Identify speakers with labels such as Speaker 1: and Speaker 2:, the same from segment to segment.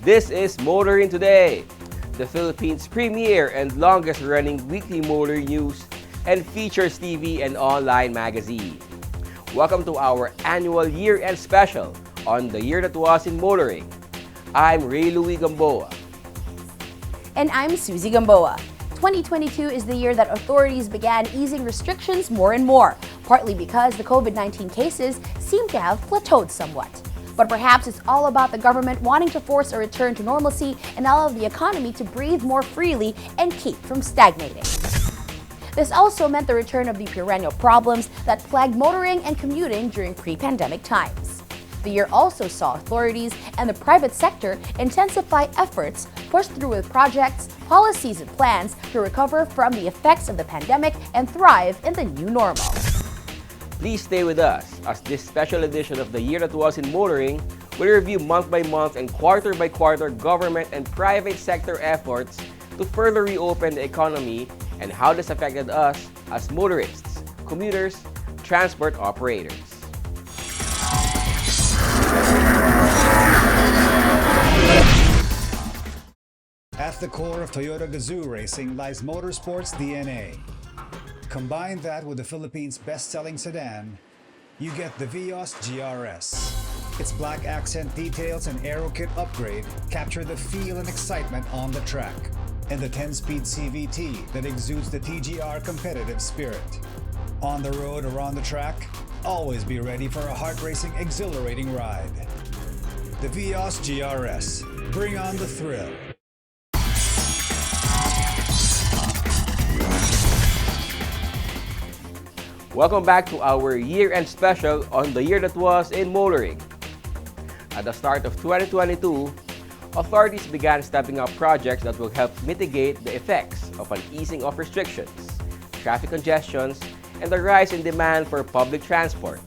Speaker 1: This is Motoring Today, the Philippines' premier and longest-running weekly motor news and features TV and online magazine. Welcome to our annual year-end special on the year that was in motoring. I'm Ray Louie Gamboa.
Speaker 2: And I'm Susie Gamboa. 2022 is the year that authorities began easing restrictions more and more, partly because the COVID-19 cases seem to have plateaued somewhat. But perhaps it's all about the government wanting to force a return to normalcy and allow the economy to breathe more freely and keep from stagnating. This also meant the return of the perennial problems that plagued motoring and commuting during pre-pandemic times. The year also saw authorities and the private sector intensify efforts pushed through with projects, policies, and plans to recover from the effects of the pandemic and thrive in the new normal.
Speaker 1: Please stay with us as this special edition of the year that was in motoring will review month by month and quarter by quarter government and private sector efforts to further reopen the economy and how this affected us as motorists, commuters, transport operators.
Speaker 3: At the core of Toyota Gazoo racing lies motorsports DNA. Combine that with the Philippines' best-selling sedan, you get the Vios GRS. Its black accent details and aero kit upgrade capture the feel and excitement on the track, and the 10-speed CVT that exudes the TGR competitive spirit. On the road or on the track, always be ready for a heart-racing, exhilarating ride. The Vios GRS. Bring on the thrill.
Speaker 1: Welcome back to our year-end special on the year that was in motoring. At the start of 2022, authorities began stepping up projects that will help mitigate the effects of an easing of restrictions, traffic congestions, and the rise in demand for public transport.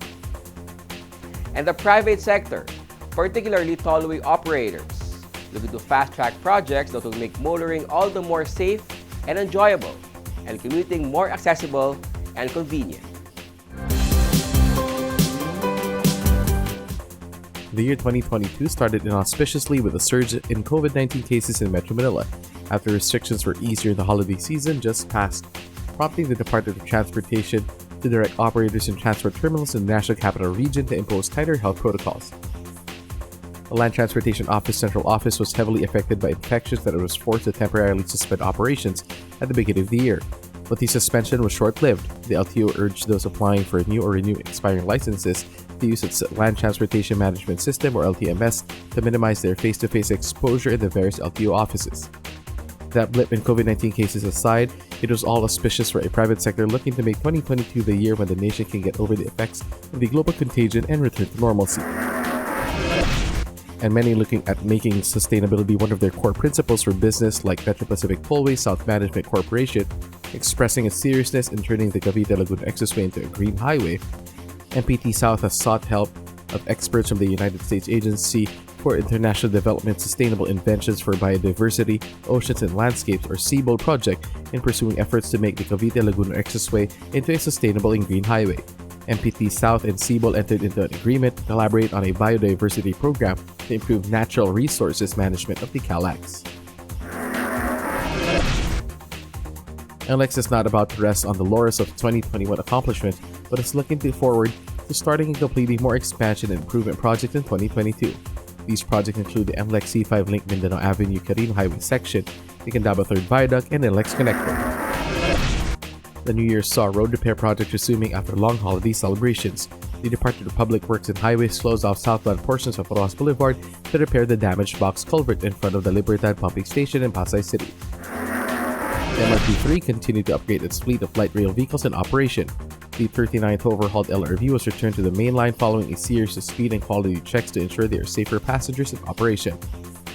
Speaker 1: And the private sector, particularly tollway operators, looking to fast-track projects that will make motoring all the more safe and enjoyable, and commuting more accessible and convenient.
Speaker 4: The year 2022 started inauspiciously with a surge in COVID-19 cases in Metro Manila, after restrictions were eased during the holiday season just passed, prompting the Department of Transportation to direct operators in transport terminals in the National Capital Region to impose tighter health protocols. The Land Transportation Office Central Office was heavily affected by infections that it was forced to temporarily suspend operations at the beginning of the year. But the suspension was short-lived. The LTO urged those applying for new or renew expiring licenses to use its Land Transportation Management System, or LTMS, to minimize their face-to-face exposure in the various LTO offices. That blip in COVID-19 cases aside, it was all auspicious for a private sector looking to make 2022 the year when the nation can get over the effects of the global contagion and return to normalcy. And many looking at making sustainability one of their core principles for business, like Metro Pacific Tollway South Management Corporation, expressing its seriousness in turning the Cavite-Laguna Expressway into a green highway. MPT South has sought help of experts from the United States Agency for International Development Sustainable Inventions for Biodiversity, Oceans and Landscapes, or CBOL project, in pursuing efforts to make the Cavite-Laguna Expressway into a sustainable and green highway. MPT South and CBOL entered into an agreement to collaborate on a biodiversity program to improve natural resources management of the CalAX. NLEX is not about to rest on the laurels of 2021 accomplishments, but is looking forward to starting and completing more expansion and improvement projects in 2022. These projects include the NLEX C5 Link Mindanao Avenue Carino Highway section, the Candaba 3rd Viaduct, and NLEX Connector. The New Year saw road repair projects resuming after long holiday celebrations. The Department of Public Works and Highways closed off southbound portions of Rojas Boulevard to repair the damaged box culvert in front of the Libertad pumping station in Pasay City. The MRT3 continued to upgrade its fleet of light rail vehicles in operation. The 39th overhauled LRV was returned to the main line following a series of speed and quality checks to ensure they are safe for passengers in operation.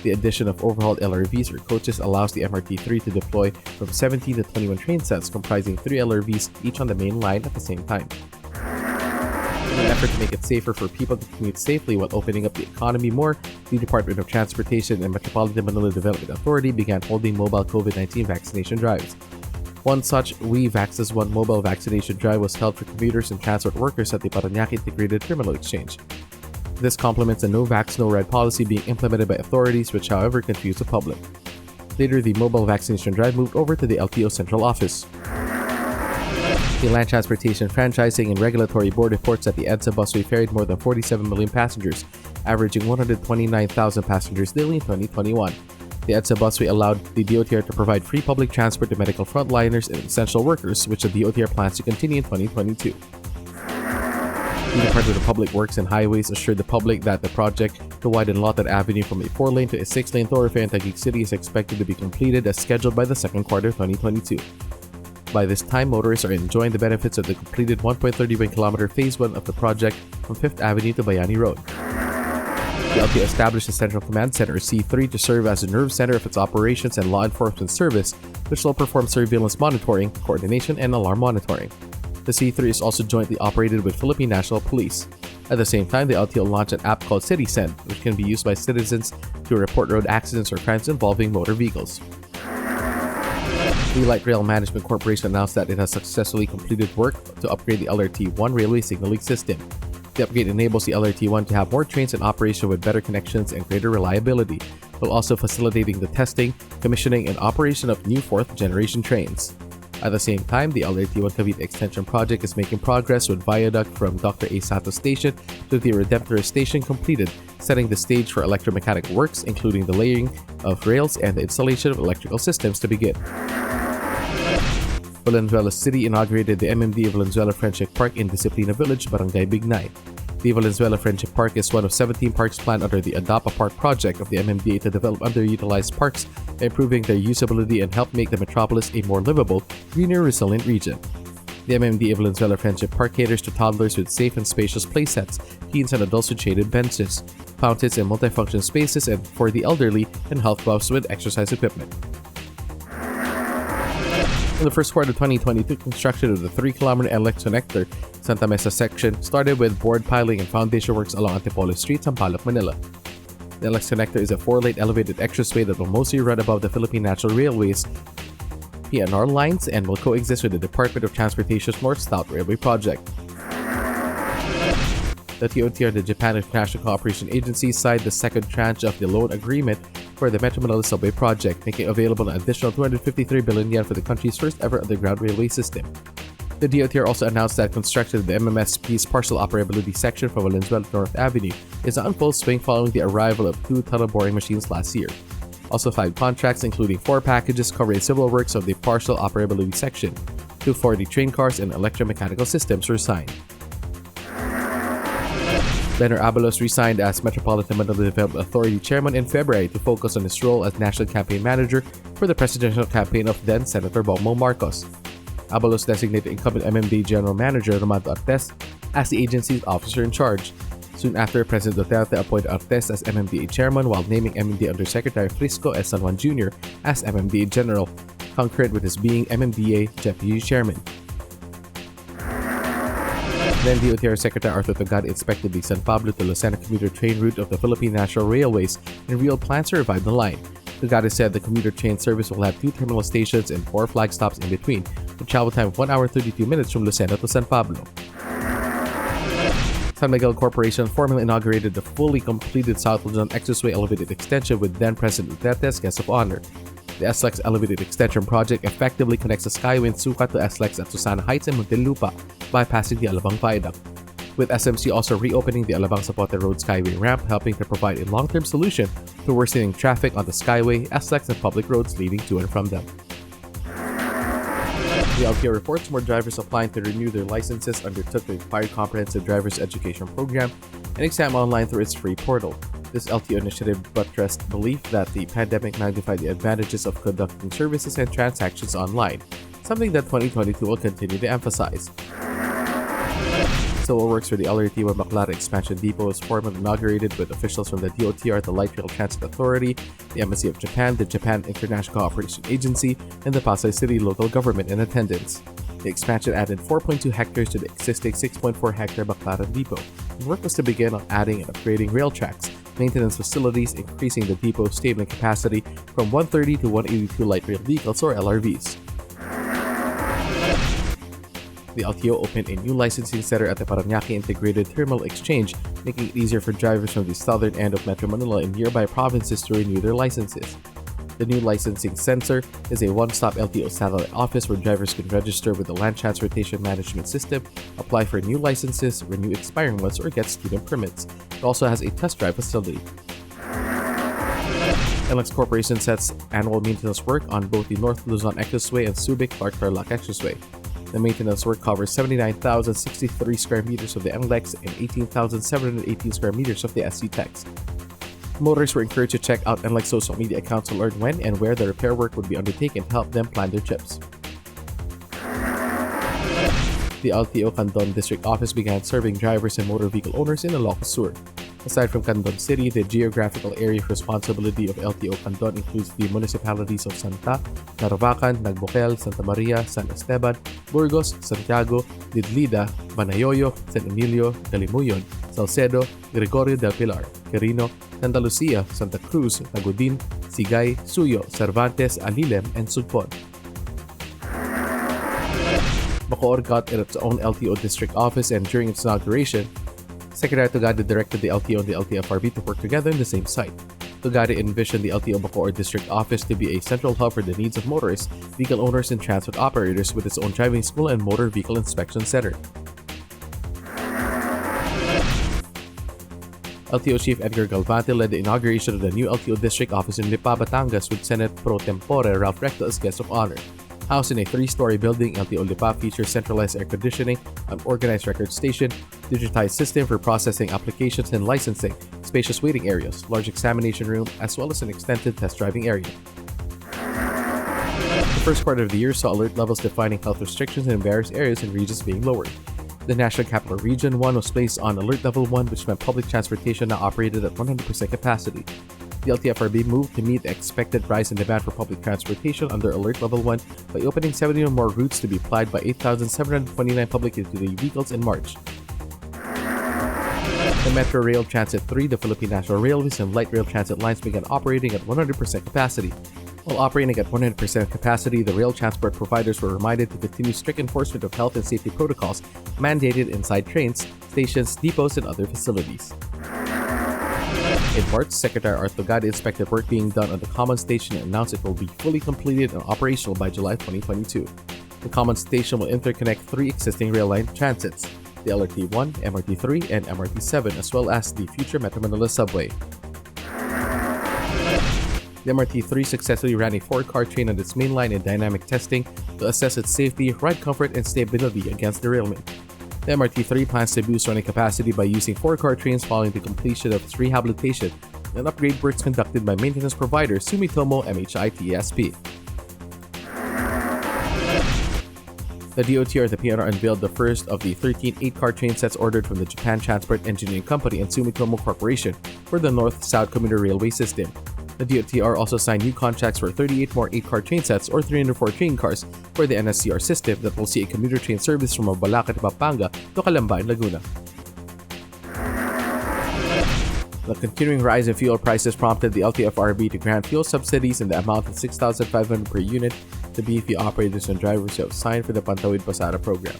Speaker 4: The addition of overhauled LRVs or coaches allows the MRT3 to deploy from 17 to 21 train sets comprising 3 LRVs each on the main line at the same time. In an effort to make it safer for people to commute safely while opening up the economy more, the Department of Transportation and Metropolitan Manila Development Authority began holding mobile COVID-19 vaccination drives. One such We Vaxxas One mobile vaccination drive was held for commuters and transport workers at the Parañaque Integrated Terminal Exchange. This complements a no vax, no ride policy being implemented by authorities, which however confused the public. Later, the mobile vaccination drive moved over to the LTO Central Office. The Land Transportation Franchising and Regulatory Board reports that the EDSA busway ferried more than 47 million passengers, averaging 129,000 passengers daily in 2021. The EDSA busway allowed the DOTR to provide free public transport to medical frontliners and essential workers, which the DOTR plans to continue in 2022. The Department of Public Works and Highways assured the public that the project to widen Lotan Avenue from a 4-lane to a 6-lane thoroughfare in Taguig City is expected to be completed as scheduled by the second quarter of 2022. By this time, motorists are enjoying the benefits of the completed 1.31-kilometer Phase 1 of the project from 5th Avenue to Bayani Road. The LTO established a Central Command Center, C3, to serve as a nerve center of its operations and law enforcement service, which will perform surveillance monitoring, coordination, and alarm monitoring. The C3 is also jointly operated with Philippine National Police. At the same time, the LTO launched an app called CitySend, which can be used by citizens to report road accidents or crimes involving motor vehicles. The Light Rail Management Corporation announced that it has successfully completed work to upgrade the LRT-1 railway signaling system. The upgrade enables the LRT-1 to have more trains in operation with better connections and greater reliability, while also facilitating the testing, commissioning, and operation of new 4th-generation trains. At the same time, the LRT-1 Cavite Extension Project is making progress with viaduct from Dr. A. Santos Station to the Redemptorist Station completed, setting the stage for electromechanical works, including the laying of rails and the installation of electrical systems to begin. Valenzuela City inaugurated the MMDA Valenzuela Friendship Park in Disciplina Village, Barangay Bignay. The Valenzuela Friendship Park is one of 17 parks planned under the Adopt a Park project of the MMDA to develop underutilized parks, improving their usability and help make the metropolis a more livable, greener, resilient region. The MMDA Valenzuela Friendship Park caters to toddlers with safe and spacious playsets, teens and adults with shaded benches, fountains and multifunction spaces, and for the elderly and health buffs with exercise equipment. In the first quarter of 2022, construction of the 3-kilometer NLEX connector Santa Mesa section started with board piling and foundation works along Antipolo Street, Sampaloc, Manila. The NLEX connector is a 4-lane elevated expressway that will mostly run above the Philippine National Railways PNR lines and will coexist with the Department of Transportation's North-South Railway project. The TOTR and the Japan International Cooperation Agency signed the second tranche of the loan agreement for the Metro Manila Subway project, making available an additional 253 billion yen for the country's first ever underground railway system. The DOTR also announced that construction of the MMSP's partial operability section from Valenzuela North Avenue is on full swing following the arrival of 2 tunnel boring machines last year. Also, 5 contracts, including 4 packages covering civil works of the partial operability section, 240 train cars, and electromechanical systems were signed. Benner Abalos resigned as Metropolitan Manila Development Authority Chairman in February to focus on his role as National Campaign Manager for the presidential campaign of then Senator Bongbong Marcos. Abalos designated incumbent MMDA General Manager Romando Artes as the agency's officer in charge. Soon after, President Duterte appointed Artes as MMDA Chairman while naming MMDA Undersecretary Frisco S. San Juan Jr. as MMDA General, concurrent with his being MMDA Deputy Chairman. Then DOTR Secretary Arthur Togada inspected the San Pablo to Lucena commuter train route of the Philippine National Railways and revealed plans to revive the line. Togada said the commuter train service will have 2 terminal stations and 4 flag stops in between, with travel time of 1 hour 32 minutes from Lucena to San Pablo. San Miguel Corporation formally inaugurated the fully completed South Luzon Expressway elevated extension with then-President Duterte as guest of honor. The SLEX elevated extension project effectively connects the Skyway in Sucat to SLEX at Susana Heights and Muntinlupa, bypassing the Alabang Viaduct, with SMC also reopening the Alabang Zapote Road Skyway ramp, helping to provide a long-term solution to worsening traffic on the Skyway, SLEX, and public roads leading to and from them. The LTO reports more drivers applying to renew their licenses undertook the required comprehensive driver's education program and exam online through its free portal. This LTO initiative buttressed belief that the pandemic magnified the advantages of conducting services and transactions online, something that 2022 will continue to emphasize. Civil works for the LRT-1 Baclaran Expansion Depot was formally inaugurated with officials from the DOTR, the Light Rail Transit Authority, the Embassy of Japan, the Japan International Cooperation Agency, and the Pasay City local government in attendance. The expansion added 4.2 hectares to the existing 6.4-hectare Baclaran Depot. The work was to begin on adding and upgrading rail tracks, maintenance facilities, increasing the depot's stabling capacity from 130 to 182 light rail vehicles or LRVs. The LTO opened a new licensing center at the Parañaque Integrated Terminal Exchange, making it easier for drivers from the southern end of Metro Manila and nearby provinces to renew their licenses. The new licensing center is a one-stop LTO satellite office where drivers can register with the Land Transportation Management System, apply for new licenses, renew expiring ones, or get student permits. It also has a test drive facility. NLEX Corporation sets annual maintenance work on both the North Luzon Expressway and Subic-Tarlac Expressway. The maintenance work covers 79,063 square meters of the NLEX and 18,718 square meters of the SC-TEX. Motorists were encouraged to check out NLEX social media accounts to learn when and where the repair work would be undertaken to help them plan their trips. The LTO Candon District Office began serving drivers and motor vehicle owners in Ilocos Sur. Aside from Candon City, the geographical area of responsibility of LTO Candon includes the municipalities of Santa, Narvacan, Nagboquel, Santa Maria, San Esteban, Burgos, Santiago, Lidlida, Banayoyo, San Emilio, Calimuyon, Salcedo, Gregorio del Pilar, Quirino, Santa Lucia, Santa Cruz, Tagudin, Sigay, Suyo, Cervantes, Alilem, and Sugpon. Bacoor got its own LTO district office, and during its inauguration, Secretary Tugade directed the LTO and the LTFRB to work together in the same site. Tugade envisioned the LTO Bacoor District Office to be a central hub for the needs of motorists, vehicle owners, and transport operators with its own driving school and motor vehicle inspection center. LTO Chief Edgar Galvante led the inauguration of the new LTO District Office in Lipa, Batangas with Senate Pro Tempore Ralph Recto as guest of honor. Housed in a 3-story building, LTO Lipa features centralized air conditioning, an organized record station, digitized system for processing applications and licensing, spacious waiting areas, large examination room, as well as an extended test driving area. The first quarter of the year saw alert levels defining health restrictions in various areas and regions being lowered. The National Capital Region 1 was placed on Alert Level 1, which meant public transportation now operated at 100% capacity. The LTFRB moved to meet the expected rise in demand for public transportation under Alert Level 1 by opening 71 more routes to be plied by 8,729 public utility vehicles in March. The Metro Rail Transit 3, the Philippine National Railways, and light rail transit lines began operating at 100% capacity. While operating at 100% capacity, the rail transport providers were reminded to continue strict enforcement of health and safety protocols mandated inside trains, stations, depots, and other facilities. In March, Secretary Art Tugade inspected work being done on the Common Station and announced it will be fully completed and operational by July 2022. The Common Station will interconnect 3 existing rail line transits, the LRT-1, MRT-3, and MRT-7, as well as the future Metro Manila subway. The MRT-3 successfully ran a 4-car train on its main line in dynamic testing to assess its safety, ride comfort, and stability against derailment. The MRT-3 plans to boost running capacity by using 4-car trains following the completion of its rehabilitation and upgrade works conducted by maintenance provider Sumitomo MHI TSP. The DOTR and the PNR unveiled the first of the 13 8-car train sets ordered from the Japan Transport Engineering Company and Sumitomo Corporation for the North-South Commuter Railway System. The DOTR also signed new contracts for 38 more 8-car train sets or 304 train cars for the NSCR system that will see a commuter train service from Mabalacat, Pampanga to Calamba in Laguna. The continuing rise in fuel prices prompted the LTFRB to grant fuel subsidies in the amount of 6,500 per unit to BFE operators and drivers who have signed for the Pantawid Pasada program.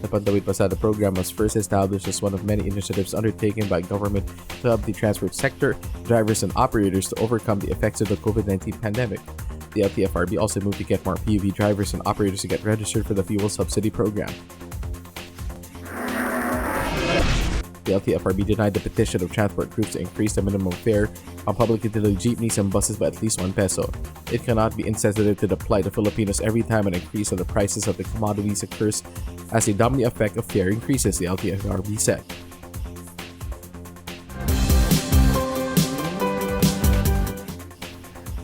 Speaker 4: The Pantawid Pasada program was first established as one of many initiatives undertaken by government to help the transport sector, drivers, and operators to overcome the effects of the COVID-19 pandemic. The LTFRB also moved to get more PUV drivers and operators to get registered for the fuel subsidy program. The LTFRB denied the petition of transport groups to increase the minimum fare on public utility jeepneys and buses by at least 1 peso. It cannot be insensitive to the plight of Filipinos every time an increase of the prices of the commodities occurs as a domino effect of fare increases, the LTFRB said.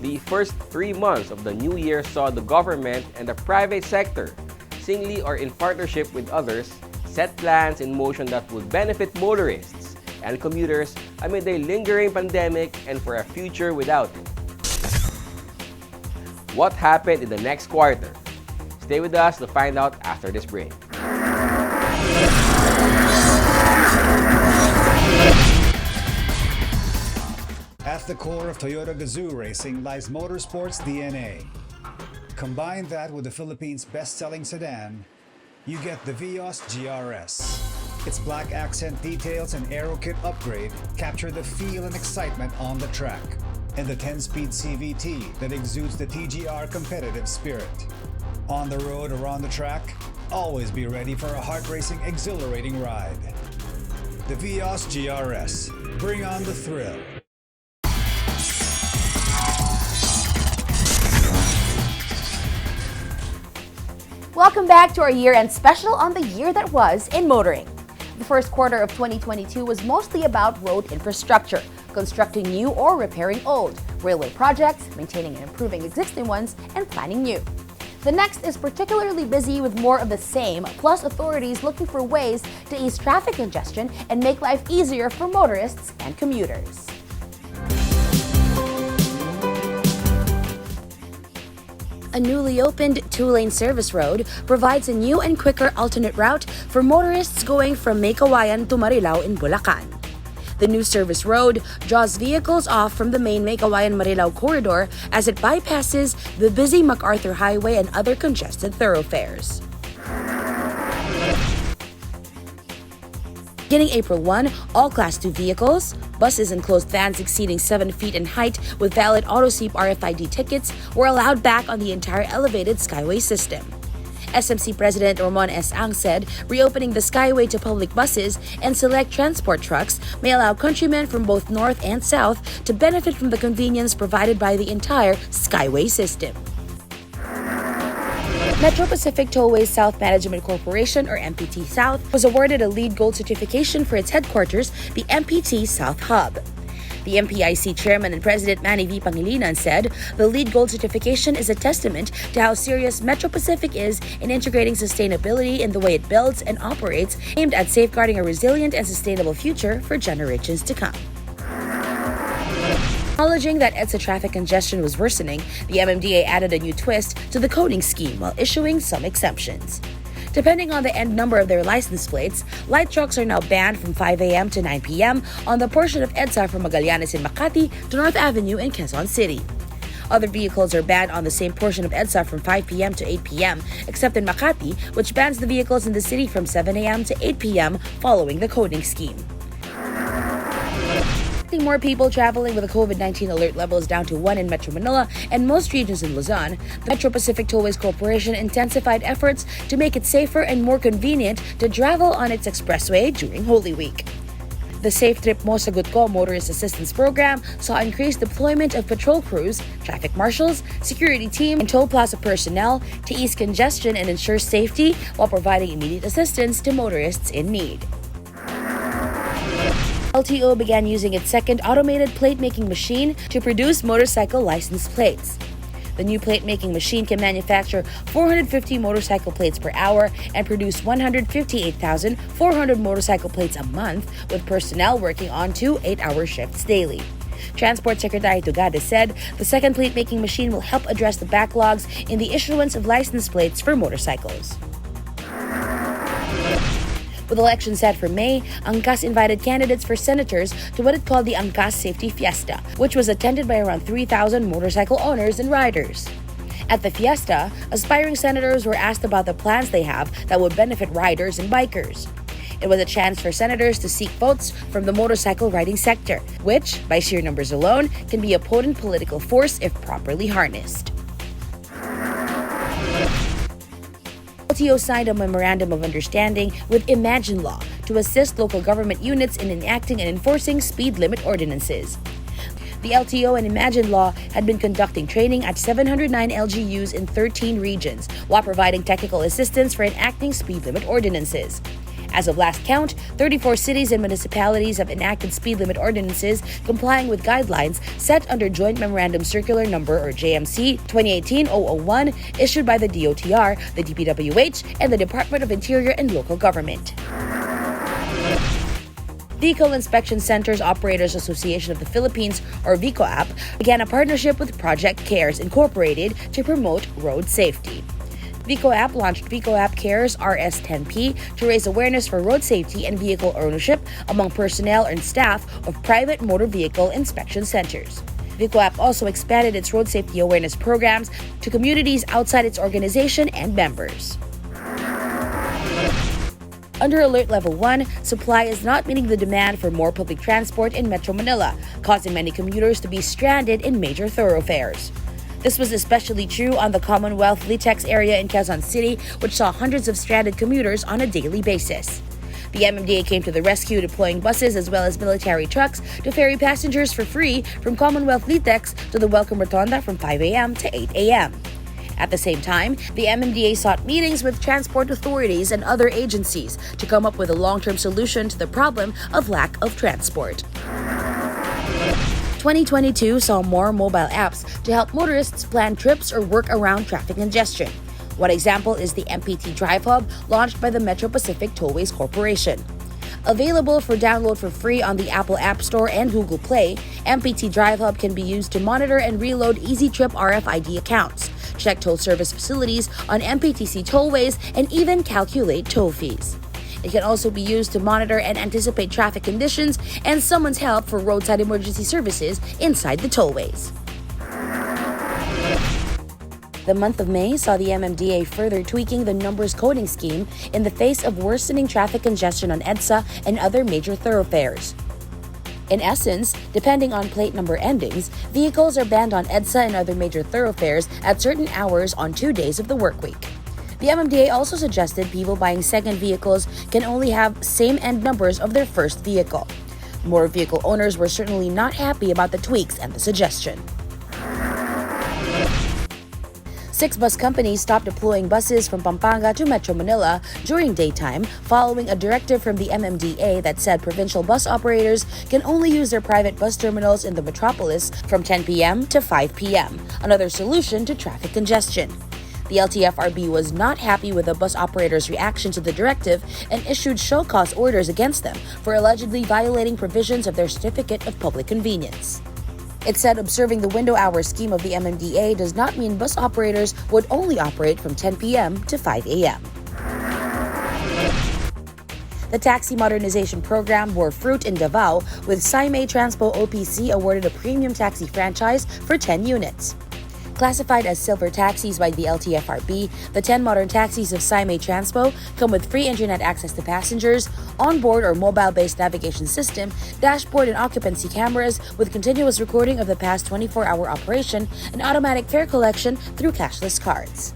Speaker 1: The first 3 months of the new year saw the government and the private sector, singly or in partnership with others, set plans in motion that would benefit motorists and commuters amid a lingering pandemic and for a future without it. What happened in the next quarter? Stay with us to find out after this break.
Speaker 3: At the core of Toyota Gazoo racing lies motorsports DNA. Combine that with the Philippines' best-selling sedan, you get the Vios GRS. Its black accent details and aero kit upgrade capture the feel and excitement on the track, and the 10-speed CVT that exudes the TGR competitive spirit. On the road or on the track, always be ready for a heart-racing, exhilarating ride. The Vios GRS. Bring on the thrill.
Speaker 2: Welcome back to our year-end special on the year that was in motoring. The first quarter of 2022 was mostly about road infrastructure, constructing new or repairing old, railway projects, maintaining and improving existing ones, and planning new. The next is particularly busy with more of the same, plus authorities looking for ways to ease traffic congestion and make life easier for motorists and commuters. A newly opened two-lane service road provides a new and quicker alternate route for motorists going from May Kawayan to Marilao in Bulacan. The new service road draws vehicles off from the main May Kawayan-Marilao corridor as it bypasses the busy MacArthur Highway and other congested thoroughfares. Beginning April 1, all Class 2 vehicles, buses and closed vans exceeding 7 feet in height with valid AutoSeep RFID tickets were allowed back on the entire elevated Skyway system. SMC President Ramon S. Ang said reopening the Skyway to public buses and select transport trucks may allow countrymen from both north and south to benefit from the convenience provided by the entire Skyway system. Metro Pacific Tollways South Management Corporation, or MPT South, was awarded a LEED Gold certification for its headquarters, the MPT South Hub. The MPIC Chairman and President Manny V. Pangilinan said the LEED Gold certification is a testament to how serious Metro Pacific is in integrating sustainability in the way it builds and operates, aimed at safeguarding a resilient and sustainable future for generations to come. Acknowledging that EDSA traffic congestion was worsening, the MMDA added a new twist to the coding scheme while issuing some exemptions. Depending on the end number of their license plates, light trucks are now banned from 5 a.m. to 9 p.m. on the portion of EDSA from Magallanes in Makati to North Avenue in Quezon City. Other vehicles are banned on the same portion of EDSA from 5 p.m. to 8 p.m., except in Makati, which bans the vehicles in the city from 7 a.m. to 8 p.m. following the coding scheme. More people traveling with the COVID-19 alert levels down to 1 in Metro Manila and most regions in Luzon, the Metro Pacific Tollways Corporation intensified efforts to make it safer and more convenient to travel on its expressway during Holy Week. The Safe Trip Mo Sagot Ko Motorist Assistance Program saw increased deployment of patrol crews, traffic marshals, security team, and toll plaza personnel to ease congestion and ensure safety while providing immediate assistance to motorists in need. LTO began using its second automated plate-making machine to produce motorcycle license plates. The new plate-making machine can manufacture 450 motorcycle plates per hour and produce 158,400 motorcycle plates a month, with personnel working on 2 8-hour shifts daily. Transport Secretary Tugade said the second plate-making machine will help address the backlogs in the issuance of license plates for motorcycles. With elections set for May, Angkas invited candidates for senators to what it called the Angkas Safety Fiesta, which was attended by around 3,000 motorcycle owners and riders. At the fiesta, aspiring senators were asked about the plans they have that would benefit riders and bikers. It was a chance for senators to seek votes from the motorcycle riding sector, which, by sheer numbers alone, can be a potent political force if properly harnessed. LTO signed a Memorandum of Understanding with Imagine Law to assist local government units in enacting and enforcing speed limit ordinances. The LTO and Imagine Law had been conducting training at 709 LGUs in 13 regions while providing technical assistance for enacting speed limit ordinances. As of last count, 34 cities and municipalities have enacted speed limit ordinances complying with guidelines set under Joint Memorandum Circular Number or JMC 2018-001 issued by the DOTR, the DPWH, and the Department of Interior and Local Government. Vehicle Inspection Centers Operators Association of the Philippines, or VICOAP, began a partnership with Project CARES Incorporated to promote road safety. VICOAP launched VICOAP CARES RS10P to raise awareness for road safety and vehicle ownership among personnel and staff of private motor vehicle inspection centers. VICOAP also expanded its road safety awareness programs to communities outside its organization and members. Under Alert Level 1, supply is not meeting the demand for more public transport in Metro Manila, causing many commuters to be stranded in major thoroughfares. This was especially true on the Commonwealth Litex area in Quezon City, which saw hundreds of stranded commuters on a daily basis. The MMDA came to the rescue, deploying buses as well as military trucks to ferry passengers for free from Commonwealth Litex to the Welcome Rotonda from 5 a.m. to 8 a.m. At the same time, the MMDA sought meetings with transport authorities and other agencies to come up with a long-term solution to the problem of lack of transport. 2022 saw more mobile apps to help motorists plan trips or work around traffic congestion. One example is the MPT Drive Hub launched by the Metro Pacific Tollways Corporation. Available for download for free on the Apple App Store and Google Play, MPT Drive Hub can be used to monitor and reload EasyTrip RFID accounts, check toll service facilities on MPTC tollways, and even calculate toll fees. It can also be used to monitor and anticipate traffic conditions and summons help for roadside emergency services inside the tollways. The month of May saw the MMDA further tweaking the numbers coding scheme in the face of worsening traffic congestion on EDSA and other major thoroughfares. In essence, depending on plate number endings, vehicles are banned on EDSA and other major thoroughfares at certain hours on 2 days of the workweek. The MMDA also suggested people buying second vehicles can only have same end numbers of their first vehicle. Motor vehicle owners were certainly not happy about the tweaks and the suggestion. 6 bus companies stopped deploying buses from Pampanga to Metro Manila during daytime following a directive from the MMDA that said provincial bus operators can only use their private bus terminals in the metropolis from 10 p.m. to 5 p.m., another solution to traffic congestion. The LTFRB was not happy with the bus operators' reaction to the directive and issued show-cause orders against them for allegedly violating provisions of their Certificate of Public Convenience. It said observing the window hour scheme of the MMDA does not mean bus operators would only operate from 10 p.m. to 5 a.m. The taxi modernization program bore fruit in Davao, with Saime Transpo OPC awarded a premium taxi franchise for 10 units. Classified as silver taxis by the LTFRB, the 10 modern taxis of Saime Transpo come with free internet access to passengers, onboard or mobile-based navigation system, dashboard and occupancy cameras with continuous recording of the past 24-hour operation, and automatic fare collection through cashless cards.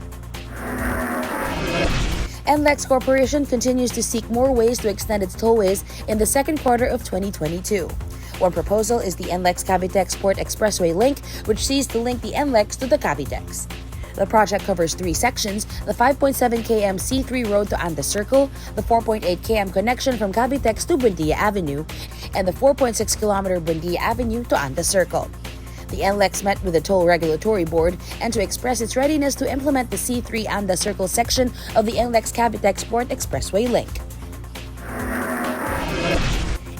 Speaker 2: NLEX Corporation continues to seek more ways to extend its tollways in the second quarter of 2022. One proposal is the NLEX Cavitex Port Expressway Link, which sees to link the NLEX to the Cavitex. The project covers 3 sections: the 5.7 km C3 road to Anda Circle, the 4.8 km connection from Cavitex to Buendia Avenue, and the 4.6 km Buendia Avenue to Anda Circle. The NLEX met with the Toll Regulatory Board and to express its readiness to implement the C3 Anda Circle section of the NLEX Cavitex Port Expressway Link.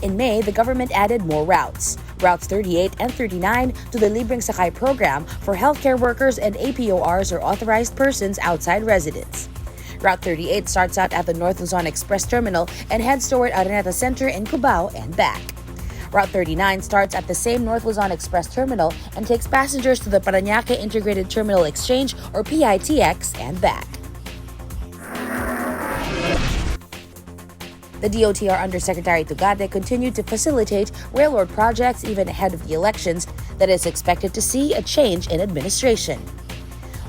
Speaker 2: In May, the government added more routes, Routes 38 and 39, to the Libreng Sakay program for healthcare workers and APORs or authorized persons outside residence. Route 38 starts out at the North Luzon Express Terminal and heads toward Araneta Center in Cubao and back. Route 39 starts at the same North Luzon Express Terminal and takes passengers to the Parañaque Integrated Terminal Exchange or PITX and back. The DOTR Undersecretary Tugade continued to facilitate railroad projects even ahead of the elections that is expected to see a change in administration.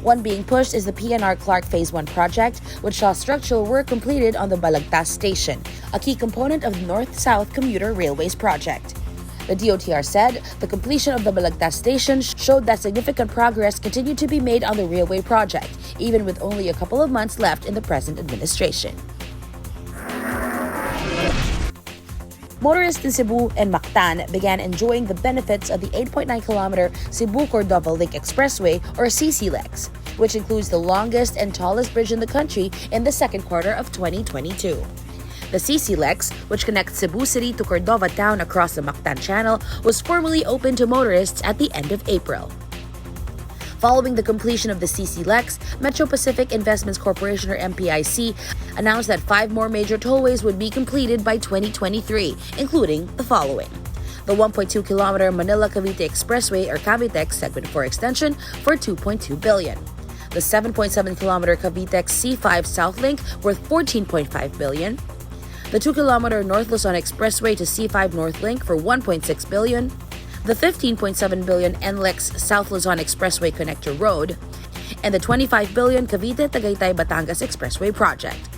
Speaker 2: One being pushed is the PNR Clark Phase 1 project, which saw structural work completed on the Balagtas Station, a key component of the North-South Commuter Railways project. The DOTR said the completion of the Balagtas Station showed that significant progress continued to be made on the railway project, even with only a couple of months left in the present administration. Motorists in Cebu and Mactan began enjoying the benefits of the 8.9-kilometer Cebu-Cordova Link Expressway, or CCLEX, which includes the longest and tallest bridge in the country in the second quarter of 2022. The CCLEX, which connects Cebu City to Cordova Town across the Mactan Channel, was formally opened to motorists at the end of April. Following the completion of the CCLEX, Metro Pacific Investments Corporation, or MPIC, announced that 5 more major tollways would be completed by 2023, including the following: the 1.2-kilometer Manila-Cavite Expressway, or Cavitex Segment 4 extension for 2.2 billion, the 7.7-kilometer Cavitex C5 South Link worth 14.5 billion, the 2-kilometer North Luzon Expressway to C5 North Link for 1.6 billion, the 15.7 billion NLEX South Luzon Expressway Connector Road, and the 25 billion Cavite-Tagaytay-Batangas Expressway project.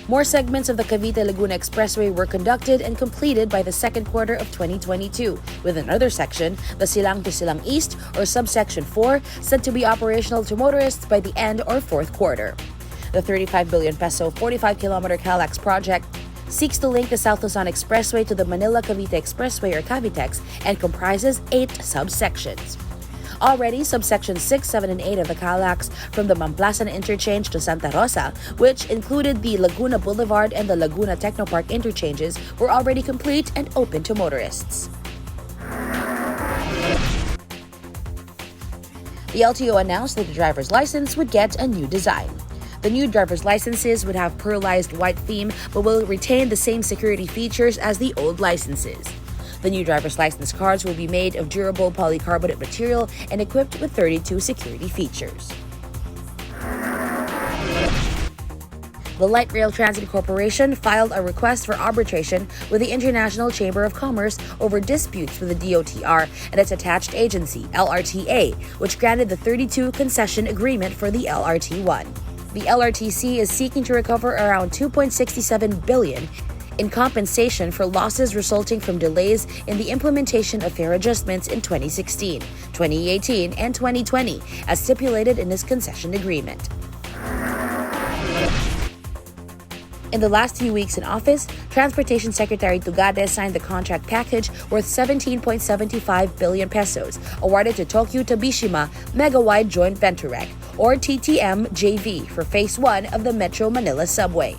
Speaker 2: More segments of the Cavite-Laguna Expressway were conducted and completed by the second quarter of 2022, with another section, the Silang to Silang East, or subsection 4, said to be operational to motorists by the end or fourth quarter. The 35 billion peso 45-kilometer Calax project seeks to link the South Luzon Expressway to the Manila-Cavite Expressway, or Cavitex, and comprises 8 subsections. Already, subsections 6, 7, and 8 of the Calax from the Mamplasan Interchange to Santa Rosa, which included the Laguna Boulevard and the Laguna Technopark interchanges, were already complete and open to motorists. The LTO announced that the driver's license would get a new design. The new driver's licenses would have pearlized white theme but will retain the same security features as the old licenses. The new driver's license cards will be made of durable polycarbonate material and equipped with 32 security features. The Light Rail Transit Corporation filed a request for arbitration with the International Chamber of Commerce over disputes with the DOTR and its attached agency, LRTA, which granted the 32 concession agreement for the LRT-1. The LRTC is seeking to recover around 2.67 billion in compensation for losses resulting from delays in the implementation of fare adjustments in 2016, 2018, and 2020, as stipulated in this concession agreement. In the last few weeks in office, Transportation Secretary Tugade signed the contract package worth 17.75 billion pesos awarded to Tokyo Tabishima Megawide Joint Venture, or TTM JV, for Phase 1 of the Metro Manila Subway.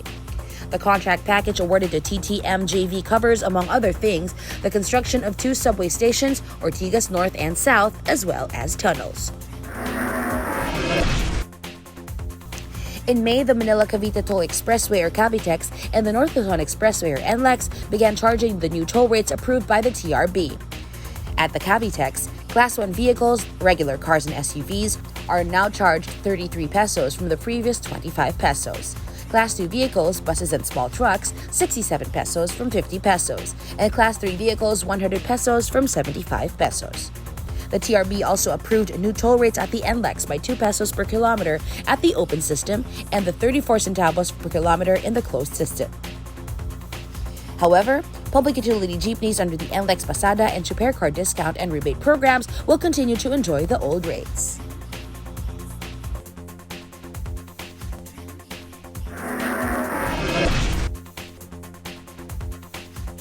Speaker 2: The contract package awarded to TTM JV covers, among other things, the construction of 2 subway stations, Ortigas North and South, as well as tunnels. In May, the Manila-Cavite Toll Expressway, or Cavitex, and the North Luzon Expressway, or NLEX, began charging the new toll rates approved by the TRB. At the Cavitex, Class 1 vehicles, regular cars and SUVs, are now charged 33 pesos from the previous 25 pesos. Class 2 vehicles, buses and small trucks, 67 pesos from 50 pesos, and Class 3 vehicles, 100 pesos from 75 pesos. The TRB also approved new toll rates at the NLEX by 2 pesos per kilometer at the open system and the 34 centavos per kilometer in the closed system. However, public utility jeepneys under the NLEX Pasada and Super Card discount and rebate programs will continue to enjoy the old rates.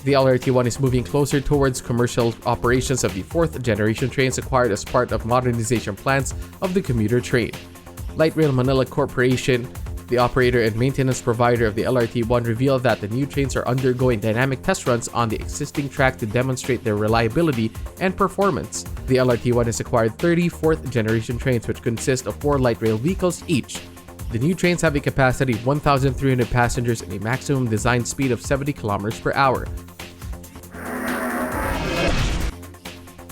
Speaker 4: The LRT-1 is moving closer towards commercial operations of the 4th generation trains acquired as part of modernization plans of the commuter train. Light Rail Manila Corporation, the operator and maintenance provider of the LRT-1, revealed that the new trains are undergoing dynamic test runs on the existing track to demonstrate their reliability and performance. The LRT-1 has acquired 30 4th generation trains, which consist of 4 light rail vehicles each. The new trains have a capacity of 1,300 passengers and a maximum design speed of 70 km per hour.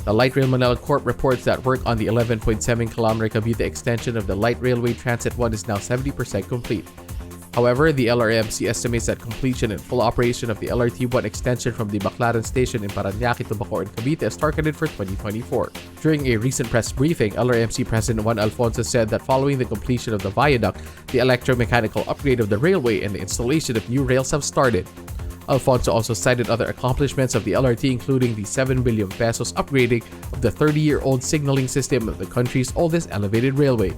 Speaker 4: The Light Rail Manila Corp reports that work on the 11.7-kilometer Cavite extension of the Light Railway Transit 1 is now 70% complete. However, the LRMC estimates that completion and full operation of the LRT-1 extension from the Baclaran Station in Parañaque to Bacoor and Cavite is targeted for 2024. During a recent press briefing, LRMC President Juan Alfonso said that following the completion of the viaduct, the electromechanical upgrade of the railway and the installation of new rails have started. Alfonso also cited other accomplishments of the LRT, including the 7 billion pesos upgrading of the 30-year-old signaling system of the country's oldest elevated railway.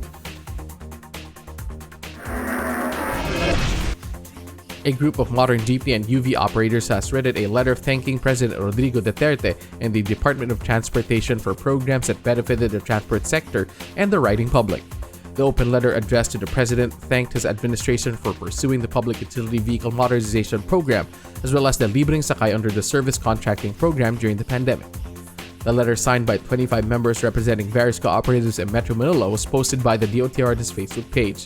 Speaker 4: A group of modern GP and UV operators has written a letter thanking President Rodrigo Duterte and the Department of Transportation for programs that benefited the transport sector and the riding public. The open letter addressed to the President thanked his administration for pursuing the Public Utility Vehicle Modernization Program, as well as the Libreng Sakay under the Service Contracting Program during the pandemic. The letter, signed by 25 members representing various cooperatives in Metro Manila, was posted by the DOTR's Facebook page.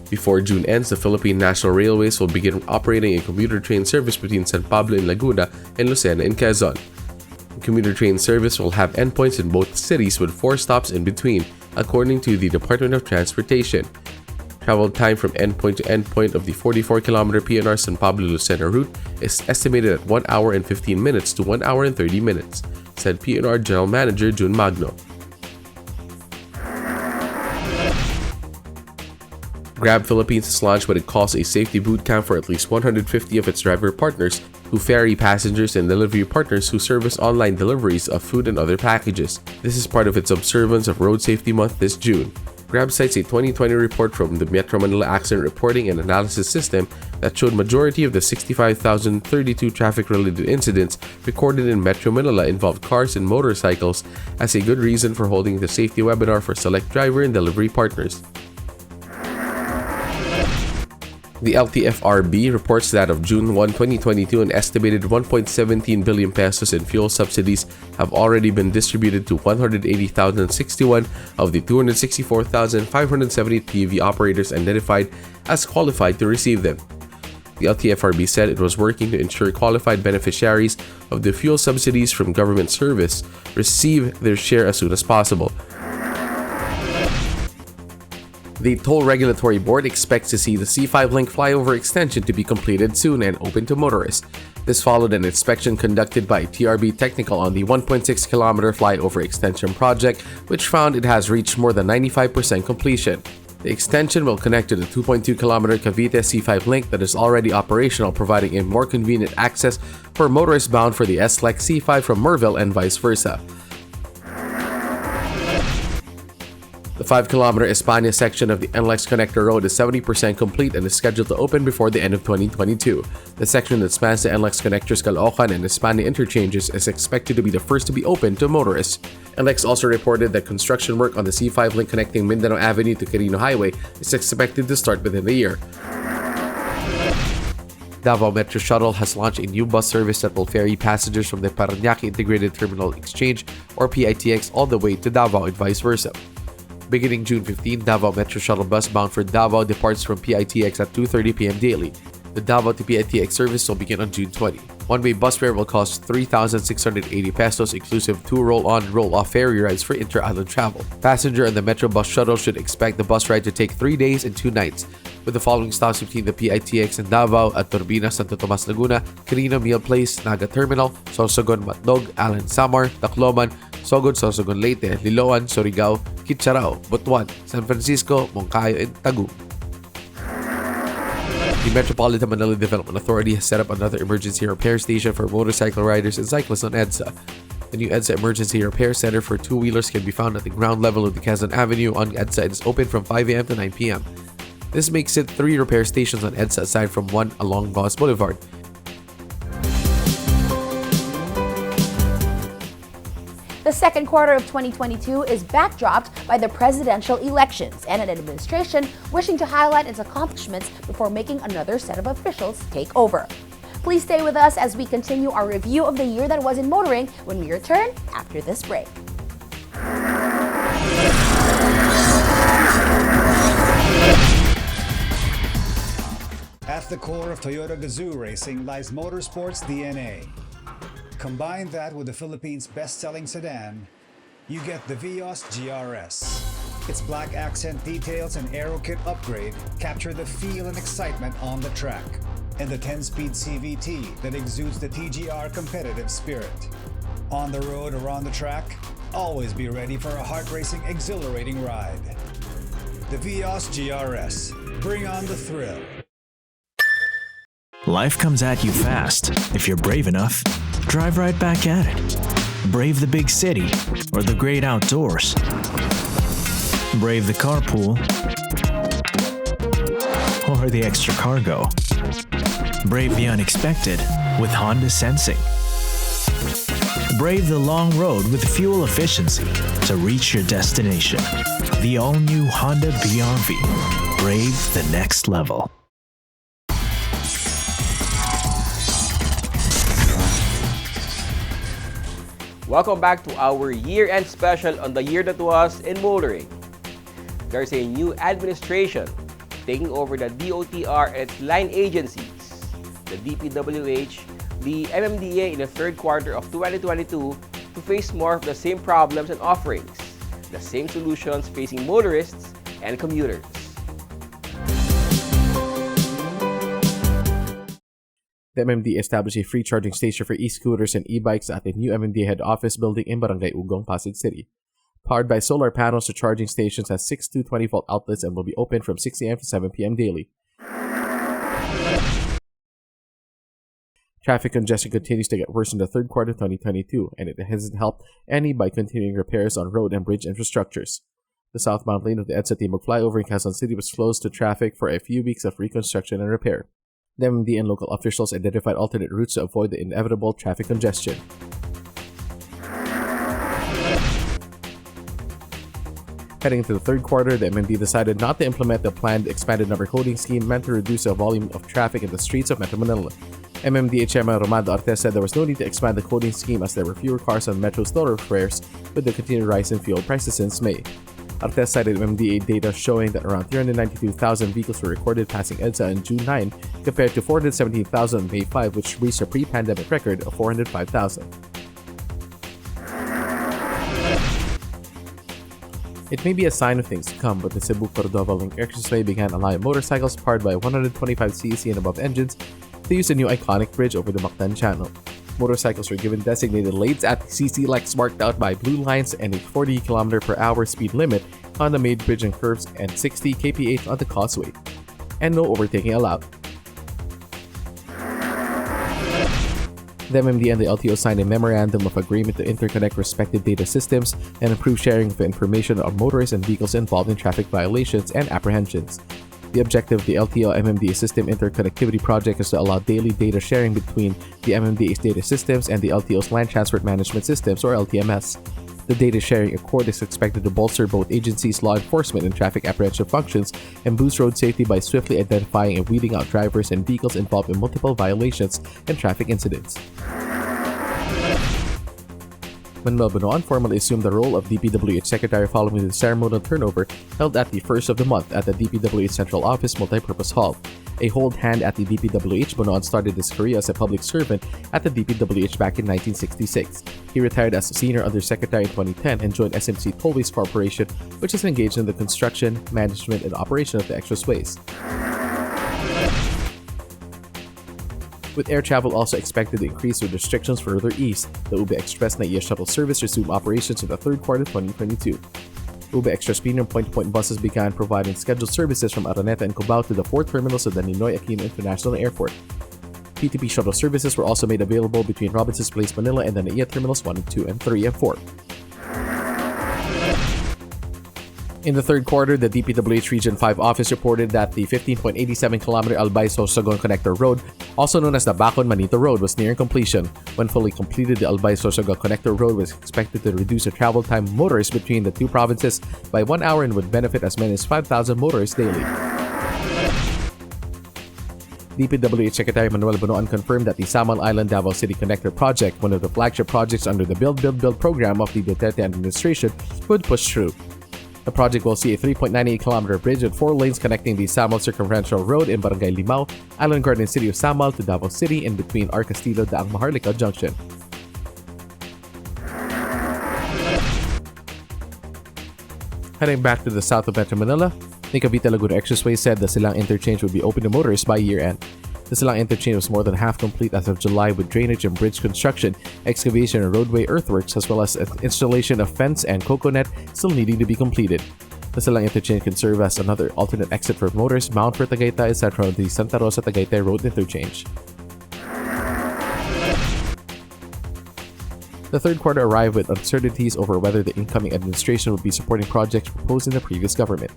Speaker 4: Before June ends, the Philippine National Railways will begin operating a commuter train service between San Pablo in Laguna and Lucena in Quezon. The commuter train service will have endpoints in both cities with 4 stops in between, according to the Department of Transportation. Travel time from endpoint to endpoint of the 44-kilometer PNR San Pablo-Lucena route is estimated at 1 hour and 15 minutes to 1 hour and 30 minutes, said PNR General Manager Jun Magno. Grab Philippines has launched what it calls a safety boot camp for at least 150 of its driver partners who ferry passengers and delivery partners who service online deliveries of food and other packages. This is part of its observance of Road Safety Month this June. Grab cites a 2020 report from the Metro Manila Accident Reporting and Analysis System that showed majority of the 65,032 traffic-related incidents recorded in Metro Manila involved cars and motorcycles as a good reason for holding the safety webinar for select driver and delivery partners. The LTFRB reports that of June 1, 2022, an estimated 1.17 billion pesos in fuel subsidies have already been distributed to 180,061 of the 264,578 PUV operators identified as qualified to receive them. The LTFRB said it was working to ensure qualified beneficiaries of the fuel subsidies from government service receive their share as soon as possible. The Toll Regulatory Board expects to see the C5 Link flyover extension to be completed soon and open to motorists. This followed an inspection conducted by TRB Technical on the 1.6-kilometer flyover extension project, which found it has reached more than 95% completion. The extension will connect to the 2.2-kilometer Cavite C5 Link that is already operational, providing a more convenient access for motorists bound for the SLEX C5 from Merville and vice versa. The 5-kilometer Espana section of the NLEX Connector Road is 70% complete and is scheduled to open before the end of 2022. The section that spans the NLEX Connectors Caloocan and Espana interchanges is expected to be the first to be open to motorists. NLEX also reported that construction work on the C5 link connecting Mindanao Avenue to Quirino Highway is expected to start within the year. Davao Metro Shuttle has launched a new bus service that will ferry passengers from the Parañaque Integrated Terminal Exchange, or PITX, all the way to Davao and vice versa. Beginning June 15, Davao Metro Shuttle bus bound for Davao departs from PITX at 2:30 p.m. daily. The Davao to PITX service will begin on June 20. One-way bus fare will cost 3,680 pesos, inclusive 2 roll-on, roll-off ferry rides for inter-island travel. Passenger on the Metro Bus Shuttle should expect the bus ride to take 3 days and 2 nights, with the following stops between the PITX and Davao at Turbina, Santo Tomas, Laguna, Quirino Meal Place, Naga Terminal, Sorsogon, Matnog, Alan Samar, Tacloban, Sogod, Sorsogon Leyte, Liloan, Surigao, Kitcharao, Butuan, San Francisco, Moncayo, and Tagum. The Metropolitan Manila Development Authority has set up another emergency repair station for motorcycle riders and cyclists on EDSA. The new EDSA Emergency Repair Center for two-wheelers can be found at the ground level of the Quezon Avenue on EDSA and is open from 5 a.m. to 9 p.m. This makes it 3 repair stations on EDSA aside from 1 along Voss Boulevard.
Speaker 2: The second quarter of 2022 is backdropped by the presidential elections and an administration wishing to highlight its accomplishments before making another set of officials take over. Please stay with us as we continue our review of the year that was in motoring when we return after this break.
Speaker 3: At the core of Toyota Gazoo racing lies motorsports DNA. Combine that with the Philippines' best-selling sedan, you get the Vios GRS. Its black accent details and aero kit upgrade capture the feel and excitement on the track, and the 10-speed CVT that exudes the TGR competitive spirit. On the road or on the track, always be ready for a heart-racing, exhilarating ride. The Vios GRS. Bring on the thrill.
Speaker 5: Life comes at you fast. If you're brave enough, drive right back at it. Brave the big city or the great outdoors. Brave the carpool or the extra cargo. Brave the unexpected with Honda Sensing. Brave the long road with fuel efficiency to reach your destination. The all-new Honda BRV. Brave the next level.
Speaker 1: Welcome back to our year-end special on the year that was in motoring. There's a new administration taking over the DOTR and its line agencies, the DPWH, the MMDA in the third quarter of 2022 to face more of the same problems and offerings, the same solutions facing motorists and commuters.
Speaker 4: The MMDA established a free charging station for e-scooters and e-bikes at the new MMDA head office building in Barangay Ugong, Pasig City. Powered by solar panels, the charging stations has 6 220-volt outlets and will be open from 6 a.m. to 7 p.m. daily. Traffic congestion continues to get worse in the third quarter of 2022, and it hasn't helped any by continuing repairs on road and bridge infrastructures. The southbound lane of the EDSA Timog flyover in Quezon City was closed to traffic for a few weeks of reconstruction and repair. The MMD and local officials identified alternate routes to avoid the inevitable traffic congestion. Heading into the third quarter, the MMD decided not to implement the planned expanded number coding scheme meant to reduce the volume of traffic in the streets of Metro Manila. MMDA Chairman Romando Artes said there was no need to expand the coding scheme as there were fewer cars on Metro's thoroughfares with the continued rise in fuel prices since May. Artes cited MMDA data showing that around 392,000 vehicles were recorded passing EDSA on June 9 compared to 417,000 on May 5, which reached a pre-pandemic record of 405,000. It may be a sign of things to come, but the Cebu-Cordova Link Expressway began allowing motorcycles powered by 125cc and above engines to use the new iconic bridge over the Mactan Channel. Motorcycles were given designated lanes at the CC Lex marked out by blue lines and a 40 km/h speed limit on the main bridge and curves and 60 kph on the causeway, and no overtaking allowed. The MMD and the LTO signed a memorandum of agreement to interconnect respective data systems and improve sharing of information on motorists and vehicles involved in traffic violations and apprehensions. The objective of the LTO MMDA System Interconnectivity Project is to allow daily data sharing between the MMDA's data systems and the LTO's Land Transport Management Systems or LTMS. The data sharing accord is expected to bolster both agencies' law enforcement and traffic apprehension functions and boost road safety by swiftly identifying and weeding out drivers and vehicles involved in multiple violations and traffic incidents. Manuel Bunoan formally assumed the role of DPWH Secretary following the ceremonial turnover held at the first of the month at the DPWH Central Office Multipurpose Hall. A hold hand at the DPWH, Bunoan started his career as a public servant at the DPWH back in 1966. He retired as a Senior Undersecretary in 2010 and joined SMC Tollways Corporation, which is engaged in the construction, management, and operation of the expressways. With air travel also expected to increase with restrictions further east, the Ube Express NAIA shuttle service resumed operations in the third quarter of 2022. Ube Express premium point-to-point buses began providing scheduled services from Araneta and Cubao to the 4 terminals of the Ninoy Aquino International Airport. PTP shuttle services were also made available between Robinsons Place, Manila and the NAIA Terminals 1 and 2 and 3 and 4. In the third quarter, the DPWH Region 5 office reported that the 15.87km Albay-Sorsogon Connector Road, also known as the Bacon-Manito Road, was nearing completion. When fully completed, the Albay-Sorsogon Connector Road was expected to reduce the travel time of motorists between the two provinces by 1 hour and would benefit as many as 5,000 motorists daily. DPWH Secretary Manuel Bunoan confirmed that the Samal Island Davao City Connector Project, one of the flagship projects under the Build program of the Duterte administration, would push through. The project will see a 3.98km bridge with 4 lanes connecting the Samal Circumferential Road in Barangay Limao, Island Garden City of Samal to Davao City in between R. Castillo Daang Maharlika Junction. Heading back to the south of Metro Manila, the Cavite Laguna Expressway said the Silang Interchange would be open to motorists by year-end. The Silang Interchange was more than half complete as of July with drainage and bridge construction, excavation and roadway earthworks, as well as installation of fence and coconut still needing to be completed. The Silang Interchange can serve as another alternate exit for motorists bound for Tagaytay aside from the Santa Rosa Tagaytay Road Interchange. The third quarter arrived with uncertainties over whether the incoming administration would be supporting projects proposed in the previous government.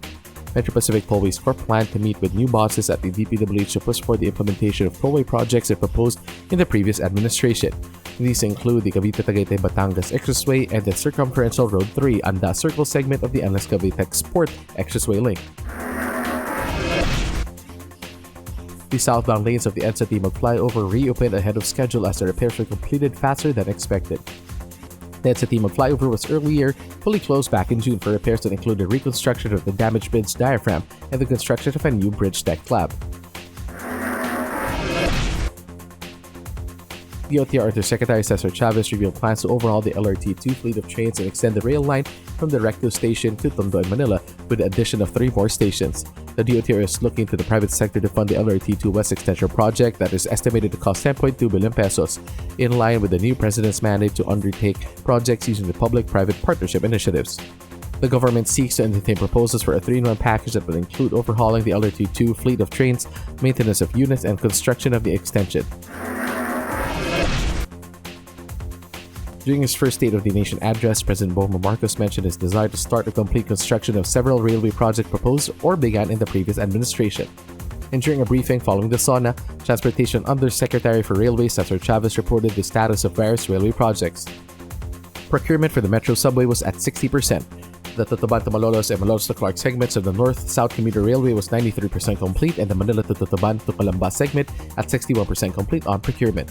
Speaker 4: Metro Pacific Tollways Corp planned to meet with new bosses at the DPWH to push for the implementation of tollway projects it proposed in the previous administration. These include the Cavite-Tagaytay-Batangas Expressway and the Circumferential Road 3 Anda Circle segment of the Endless Cavite Export Expressway link. The southbound lanes of the EDSA Timog flyover reopened ahead of schedule as the repairs were completed faster than expected. The EDSA Timog flyover was earlier fully closed back in June for repairs that included reconstruction of the damaged bridge diaphragm and the construction of a new bridge deck slab. DOTR Undersecretary Cesar Chavez revealed plans to overhaul the LRT2 fleet of trains and extend the rail line from the Recto station to Tondo in Manila with the addition of 3 more stations. The DOTR is looking to the private sector to fund the LRT2 West Extension project that is estimated to cost 10.2 billion pesos, in line with the new president's mandate to undertake projects using the public-private partnership initiatives. The government seeks to entertain proposals for a 3-in-1 package that will include overhauling the LRT2 fleet of trains, maintenance of units, and construction of the extension. During his first State of the Nation address, President Bongbong Marcos mentioned his desire to start or complete construction of several railway projects proposed or began in the previous administration. And during a briefing following the SONA, Transportation Undersecretary for Railways Cesar Chavez reported the status of various railway projects. Procurement for the Metro Subway was at 60%. The Tataban to Malolos and Malolos to Clark segments of the North-South Commuter Railway was 93% complete, and the Manila to Tataban to Calamba segment at 61% complete on procurement.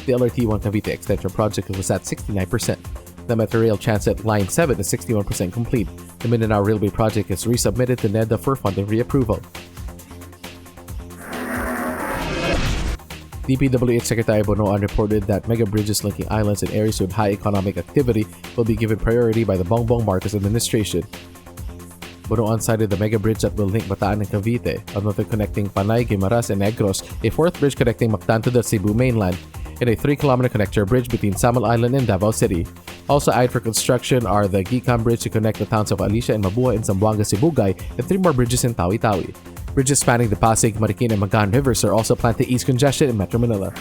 Speaker 4: The LRT1 Cavite Extension project was at 69%. The Metro Rail Transit Line 7 is 61% complete. The Mindanao Railway project is resubmitted to NEDA for funding reapproval. DPWH Secretary Bonoan reported that mega bridges linking islands and areas with high economic activity will be given priority by the Bongbong Marcos administration. Bonoan cited the mega bridge that will link Bataan and Cavite, another connecting Panay, Guimaras, and Negros, a 4th bridge connecting Mactan to the Cebu mainland, and a 3-kilometer connector bridge between Samal Island and Davao City. Also eyed for construction are the Gicam Bridge to connect the towns of Alicia and Mabuhay in Zamboanga, Sibugay, and 3 more bridges in Tawi-Tawi. Bridges spanning the Pasig, Marikina, and Magan rivers are also planned to ease congestion in Metro Manila.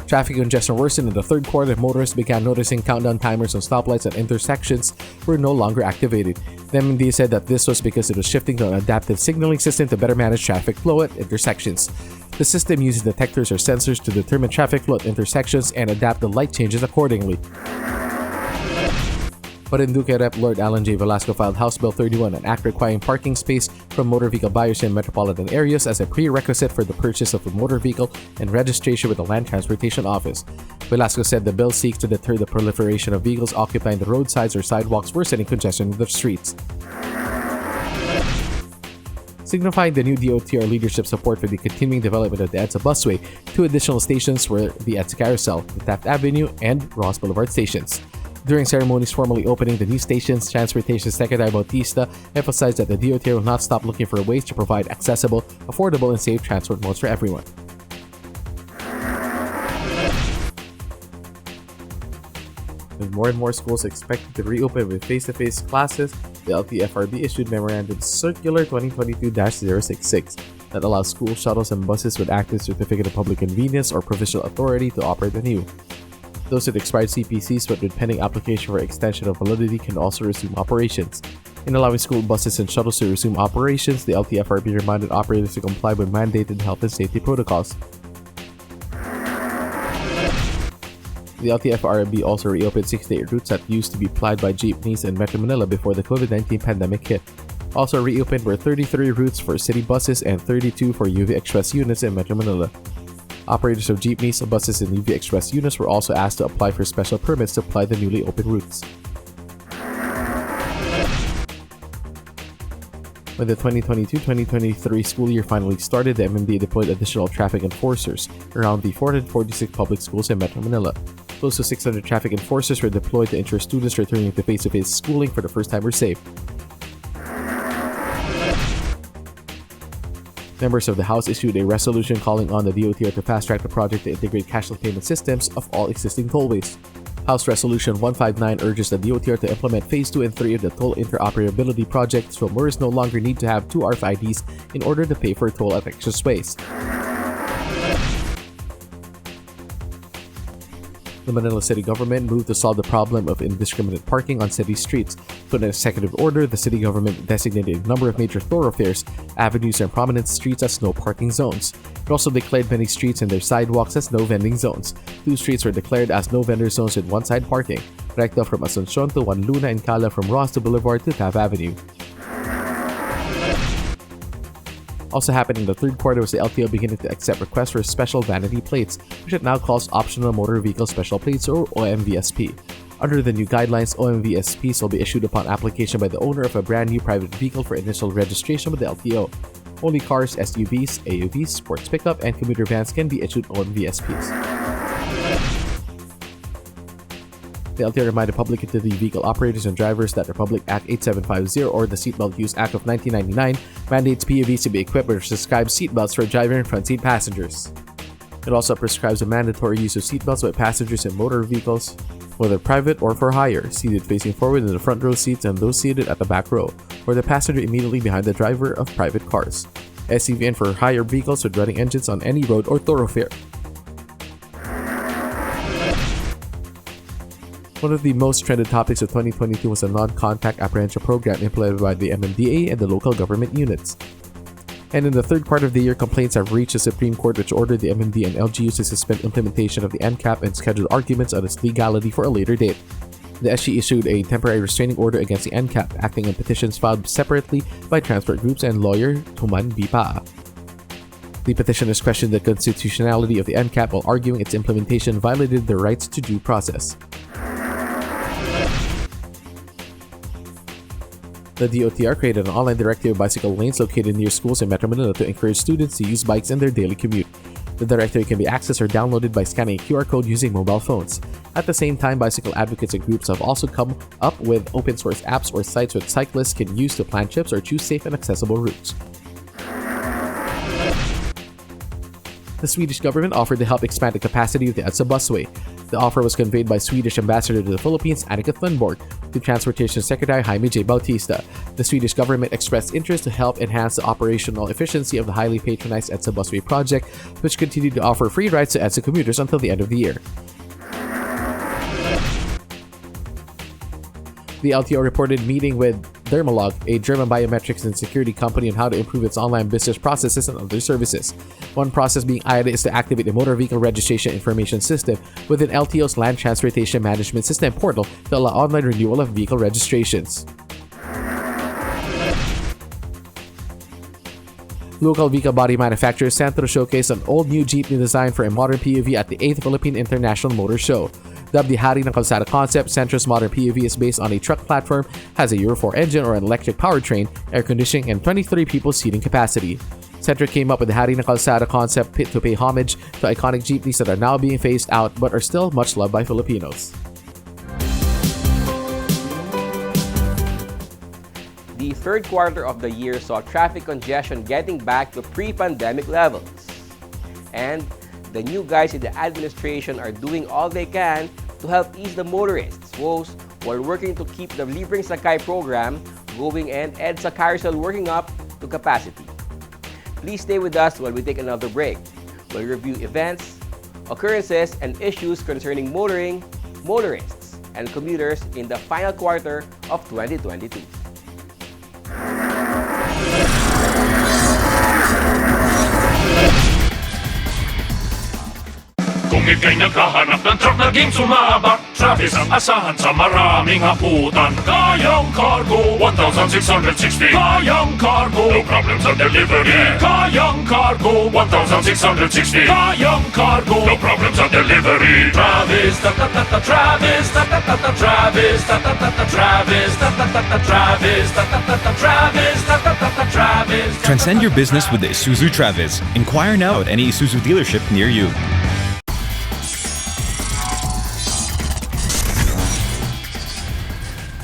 Speaker 4: Traffic congestion worsened in the third quarter. Motorists began noticing countdown timers on stoplights and intersections were no longer activated. The MMD said that this was because it was shifting to an adaptive signaling system to better manage traffic flow at intersections. The system uses detectors or sensors to determine traffic flow at intersections and adapt the light changes accordingly. Marinduque Rep. Lord Alan J. Velasco filed House Bill 31, an act requiring parking space from motor vehicle buyers in metropolitan areas as a prerequisite for the purchase of a motor vehicle and registration with the Land Transportation Office. Velasco said the bill seeks to deter the proliferation of vehicles occupying the roadsides or sidewalks, worsening congestion in the streets. Signifying the new DOTR leadership support for the continuing development of the EDSA busway, 2 additional stations were the EDSA Carousel, the Taft Avenue, and Ross Boulevard stations. During ceremonies formally opening the new stations, Transportation Secretary Bautista emphasized that the DOTR will not stop looking for ways to provide accessible, affordable, and safe transport modes for everyone. With more and more schools expected to reopen with face-to-face classes, the LTFRB issued Memorandum Circular 2022-066 that allows school shuttles and buses with active Certificate of Public Convenience or Provisional Authority to operate anew. Those with expired CPCs but with pending application for extension of validity can also resume operations. In allowing school buses and shuttles to resume operations, the LTFRB reminded operators to comply with mandated health and safety protocols. The LTFRB also reopened 68 routes that used to be plied by jeepneys in Metro Manila before the COVID-19 pandemic hit. Also reopened were 33 routes for city buses and 32 for UV Express units in Metro Manila. Operators of jeepneys, buses, and UV Express units were also asked to apply for special permits to ply the newly opened routes. When the 2022-2023 school year finally started, the MMDA deployed additional traffic enforcers around the 446 public schools in Metro Manila. Close to 600 traffic enforcers were deployed to ensure students returning to face-to-face schooling for the first time were safe. Members of the House issued a resolution calling on the DOTR to fast-track the project to integrate cashless payment systems of all existing tollways. House Resolution 159 urges the DOTR to implement Phase 2 and 3 of the Toll Interoperability Project so motorists no longer need to have 2 RFIDs in order to pay for toll at expressways. The Manila City Government moved to solve the problem of indiscriminate parking on city streets. Through an executive order, the city government designated a number of major thoroughfares, avenues, and prominent streets as no parking zones. It also declared many streets and their sidewalks as no vending zones. 2 streets were declared as no vendor zones with one-side parking, Recta from Asuncion to Juan Luna and Cala from Ross to Boulevard to Taft Avenue. Also happening in the third quarter was the LTO beginning to accept requests for special vanity plates, which it now calls Optional Motor Vehicle Special Plates or OMVSP. Under the new guidelines, OMVSPs will be issued upon application by the owner of a brand new private vehicle for initial registration with the LTO. Only cars, SUVs, AUVs, sports pickup, and commuter vans can be issued OMVSPs. The LTO reminded public utility vehicle operators and drivers that Republic Act 8750 or the Seatbelt Use Act of 1999 mandates PUVs to be equipped with prescribed seatbelts for driver and front seat passengers. It also prescribes a mandatory use of seatbelts by passengers in motor vehicles, whether private or for hire, seated facing forward in the front row seats and those seated at the back row, or the passenger immediately behind the driver of private cars, SUV and for hire vehicles with running engines on any road or thoroughfare. One of the most trended topics of 2022 was a non-contact apprehension program implemented by the MMDA and the local government units. And in the third quarter of the year, complaints have reached the Supreme Court, which ordered the MMDA and LGUs to suspend implementation of the NCAP and scheduled arguments on its legality for a later date. The SG issued a temporary restraining order against the NCAP, acting on petitions filed separately by transport groups and lawyer Tuman Bipa. The petitioners questioned the constitutionality of the NCAP while arguing its implementation violated their rights to due process. The DOTR created an online directory of bicycle lanes located near schools in Metro Manila to encourage students to use bikes in their daily commute. The directory can be accessed or downloaded by scanning a QR code using mobile phones. At the same time, bicycle advocates and groups have also come up with open source apps or sites which cyclists can use to plan trips or choose safe and accessible routes. The Swedish government offered to help expand the capacity of the EDSA busway. The offer was conveyed by Swedish Ambassador to the Philippines, Annika Thunborg, to Transportation Secretary Jaime J. Bautista. The Swedish government expressed interest to help enhance the operational efficiency of the highly patronized EDSA busway project, which continued to offer free rides to EDSA commuters until the end of the year. The LTO reported meeting with Dermalog, a German biometrics and security company, on how to improve its online business processes and other services. One process being eyed is to activate a motor vehicle registration information system within LTO's Land Transportation Management System portal to allow online renewal of vehicle registrations. Local vehicle body manufacturer Santro showcased an all-new jeepney design for a modern PUV at the 8th Philippine International Motor Show. Dubbed the Hari ng Kalsada concept, Santro's modern PUV is based on a truck platform, has a Euro 4 engine or an electric powertrain, air conditioning, and 23 people seating capacity. Santro came up with the Hari ng Kalsada concept to pay homage to iconic jeepneys that are now being phased out but are still much loved by Filipinos.
Speaker 1: The third quarter of the year saw traffic congestion getting back to pre-pandemic levels. And the new guys in the administration are doing all they can to help ease the motorists' woes while working to keep the Libreng Sakay program going and EDSA carousel working up to capacity. Please stay with us while we take another break. We'll review events, occurrences, and issues concerning motoring, motorists, and commuters in the final quarter of 2022.
Speaker 6: Kung ika'y naghahanap ng truck na game sumabak, Travis ang asahan sa maraming haputan. Kayang cargo, 1,660. Kayang cargo, no problems on delivery. Kayang cargo, 1,660. Kayang cargo, no problems on delivery. Travis, ta-ta-ta-ta, Travis, ta-ta-ta-ta, Travis, ta-ta-ta-ta, Travis, ta-ta-ta-ta, Travis, ta-ta-ta-ta, Travis, ta-ta-ta-ta, Travis.
Speaker 7: Transcend your business with the Isuzu Travis. Inquire now at any Isuzu dealership near you.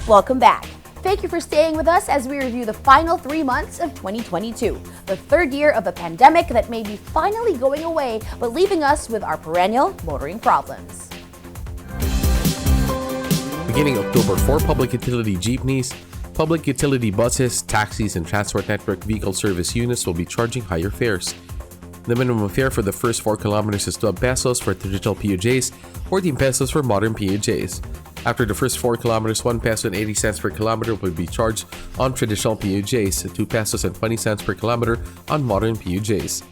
Speaker 2: Welcome back. Thank you for staying with us as we review the final 3 months of 2022, the third year of a pandemic that may be finally going away, but leaving us with our perennial motoring problems.
Speaker 4: Beginning October 4, public utility jeepneys, public utility buses, taxis, and transport network vehicle service units will be charging higher fares. The minimum fare for the first 4 kilometers is 12 pesos for traditional PUJs, 14 pesos for modern PUJs. After the first 4 kilometers, 1 peso and 80 cents per kilometer will be charged on traditional PUJs, 2 pesos and 20 cents per kilometer on modern PUJs.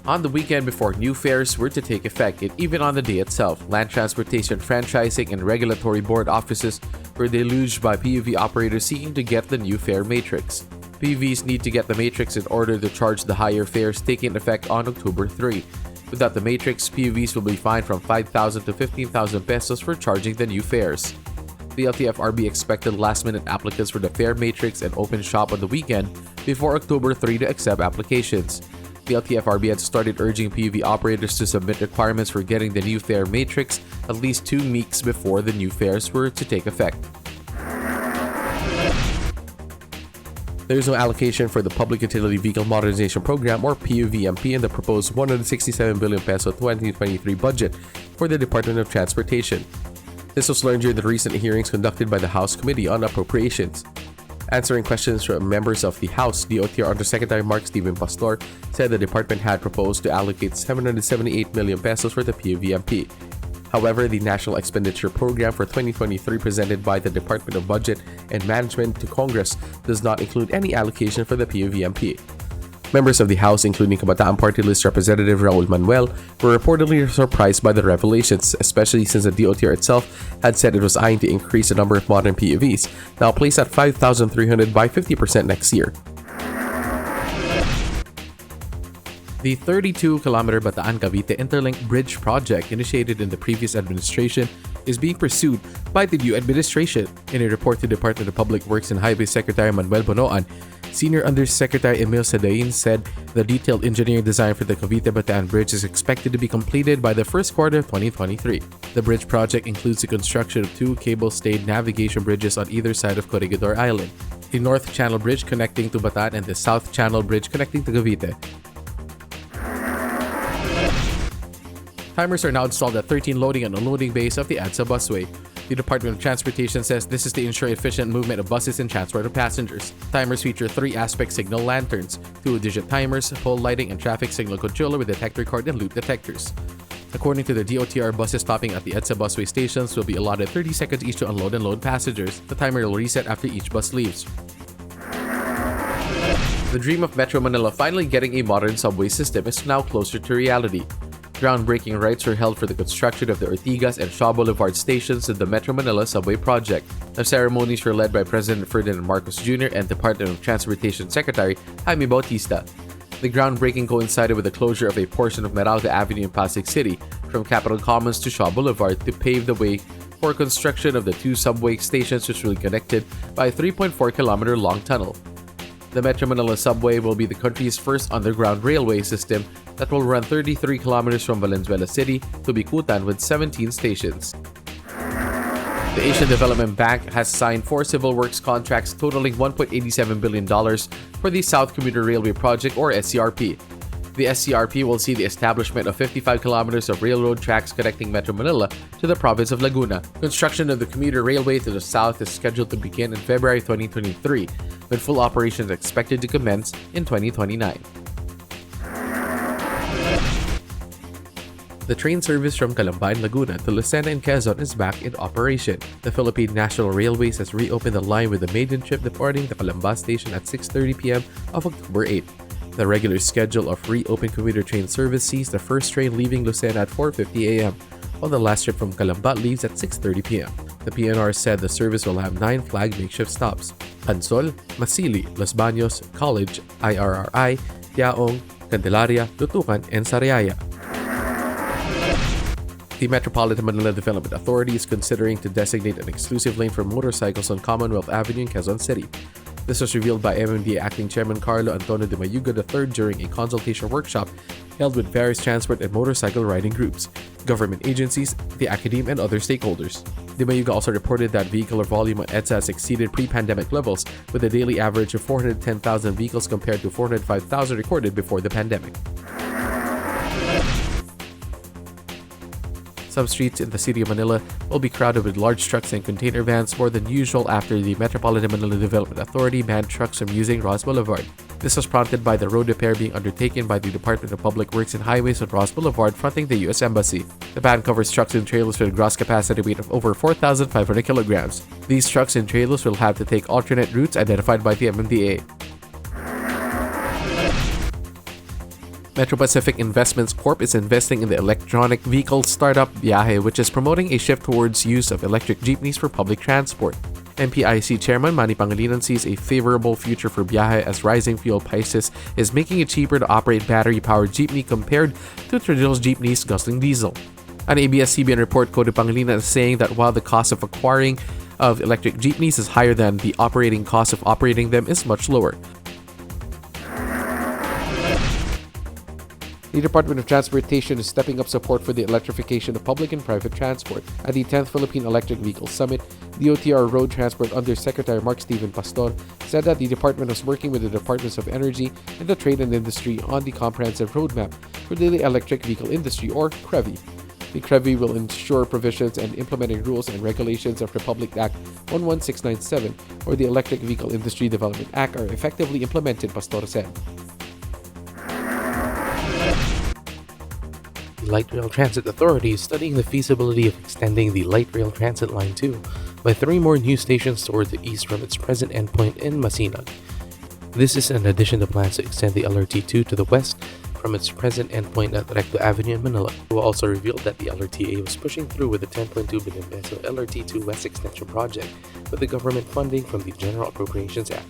Speaker 4: On the weekend before new fares were to take effect, and even on the day itself, Land Transportation Franchising and Regulatory Board offices were deluged by PUV operators seeking to get the new fare matrix. PUVs need to get the matrix in order to charge the higher fares taking effect on October 3. Without the matrix, PUVs will be fined from 5,000 to 15,000 pesos for charging the new fares. The LTFRB expected last-minute applicants for the fare matrix and open shop on the weekend before October 3 to accept applications. The LTFRB had started urging PUV operators to submit requirements for getting the new fare matrix at least 2 weeks before the new fares were to take effect. There is no allocation for the Public Utility Vehicle Modernization Program or PUVMP in the proposed 167 billion peso 2023 budget for the Department of Transportation. This was learned during the recent hearings conducted by the House Committee on Appropriations. Answering questions from members of the House, DOTR Undersecretary Mark Stephen Pastor said the department had proposed to allocate 778 million pesos for the PUVMP. However, the National Expenditure Program for 2023 presented by the Department of Budget and Management to Congress does not include any allocation for the PUVMP. Members of the House, including Kabataan Party List Representative Raul Manuel, were reportedly surprised by the revelations, especially since the DOTR itself had said it was eyeing to increase the number of modern PUVs, now placed at 5,300 by 50% next year. The 32-kilometer Bataan-Cavite Interlink Bridge project initiated in the previous administration is being pursued by the new administration. In a report to Department of Public Works and Highway Secretary Manuel Bonoan, Senior Undersecretary Emil Sadain said the detailed engineering design for the Cavite-Bataan Bridge is expected to be completed by the first quarter of 2023. The bridge project includes the construction of 2 cable-stayed navigation bridges on either side of Corregidor Island, the North Channel Bridge connecting to Bataan and the South Channel Bridge connecting to Cavite. Timers are now installed at 13 loading and unloading bays of the EDSA busway. The Department of Transportation says this is to ensure efficient movement of buses and transport of passengers. Timers feature 3-aspect signal lanterns, 2-digit timers, pole lighting, and traffic signal controller with detector cord and loop detectors. According to the DOTR, buses stopping at the EDSA busway stations will be allotted 30 seconds each to unload and load passengers. The timer will reset after each bus leaves. The dream of Metro Manila finally getting a modern subway system is now closer to reality. Groundbreaking rights were held for the construction of the Ortigas and Shaw Boulevard stations in the Metro Manila Subway Project. The ceremonies were led by President Ferdinand Marcos Jr. and Department of Transportation Secretary Jaime Bautista. The groundbreaking coincided with the closure of a portion of Meralco Avenue in Pasig City from Capitol Commons to Shaw Boulevard to pave the way for construction of the 2 subway stations which will be connected by a 3.4-kilometer long tunnel. The Metro Manila Subway will be the country's first underground railway system that will run 33 kilometers from Valenzuela City to Bicutan with 17 stations. The Asian Development Bank has signed 4 civil works contracts totaling $1.87 billion for the South Commuter Railway Project or SCRP. The SCRP will see the establishment of 55 kilometers of railroad tracks connecting Metro Manila to the province of Laguna. Construction of the commuter railway to the south is scheduled to begin in February 2023, with full operations expected to commence in 2029. The train service from Calamba, Laguna to Lucena and Quezon is back in operation. The Philippine National Railways has reopened the line with the maiden trip departing the Calamba station at 6:30 p.m. of October 8. The regular schedule of reopened commuter train service sees the first train leaving Lucena at 4:50 a.m., while the last trip from Calamba leaves at 6:30 p.m. The PNR said the service will have 9 flag makeshift stops: Pansol, Masili, Los Baños, College, IRRI, Tiaong, Candelaria, Lutucan, and Sariaya. The Metropolitan Manila Development Authority is considering to designate an exclusive lane for motorcycles on Commonwealth Avenue in Quezon City. This was revealed by MMDA Acting Chairman Carlo Antonio de Mayuga III during a consultation workshop held with various transport and motorcycle riding groups, government agencies, the academe, and other stakeholders. De Mayuga also reported that vehicular volume on EDSA has exceeded pre-pandemic levels, with a daily average of 410,000 vehicles compared to 405,000 recorded before the pandemic. Some streets in the city of Manila will be crowded with large trucks and container vans more than usual after the Metropolitan Manila Development Authority banned trucks from using Ross Boulevard. This was prompted by the road repair being undertaken by the Department of Public Works and Highways on Ross Boulevard fronting the U.S. Embassy. The ban covers trucks and trailers with a gross capacity weight of over 4,500 kilograms. These trucks and trailers will have to take alternate routes identified by the MMDA. Metro Pacific Investments Corp is investing in the electronic vehicle startup Biyahe, which is promoting a shift towards use of electric jeepneys for public transport. MPIC Chairman Manny Pangilinan sees a favorable future for Biyahe as rising fuel prices is making it cheaper to operate battery-powered jeepney compared to traditional jeepneys guzzling diesel. An ABS-CBN report quoted Pangilinan as saying that while the cost of acquiring of electric jeepneys is higher than the operating cost of operating them is much lower. The Department of Transportation is stepping up support for the electrification of public and private transport. At the 10th Philippine Electric Vehicle Summit, DOTR Road Transport Undersecretary Mark Steven Pastor said that the department was working with the Departments of Energy and the Trade and Industry on the comprehensive roadmap for the electric vehicle industry, or CREVI. The CREVI will ensure provisions and implementing rules and regulations of Republic Act 11697 or the Electric Vehicle Industry Development Act are effectively implemented, Pastor said. The Light Rail Transit Authority is studying the feasibility of extending the Light Rail Transit Line 2 by 3 more new stations toward the east from its present endpoint in Masinag. This is in addition to plans to extend the LRT2 to the west from its present endpoint at Recto Avenue in Manila. It will also reveal that the LRTA was pushing through with the 10.2 billion peso LRT2 West Extension project with the government funding from the General Appropriations Act.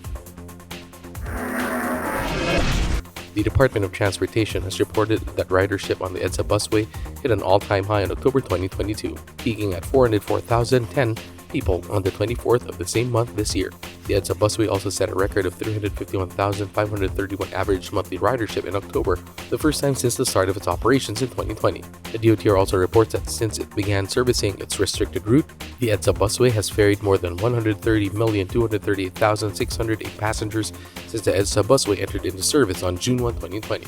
Speaker 4: The Department of Transportation has reported that ridership on the EDSA busway hit an all-time high in October 2022, peaking at 404,010 people on the 24th of the same month this year. The EDSA busway also set a record of 351,531 average monthly ridership in October, the first time since the start of its operations in 2020. The DOTR also reports that since it began servicing its restricted route, the EDSA busway has ferried more than 130,238,608 passengers since the EDSA busway entered into service on June 1, 2020.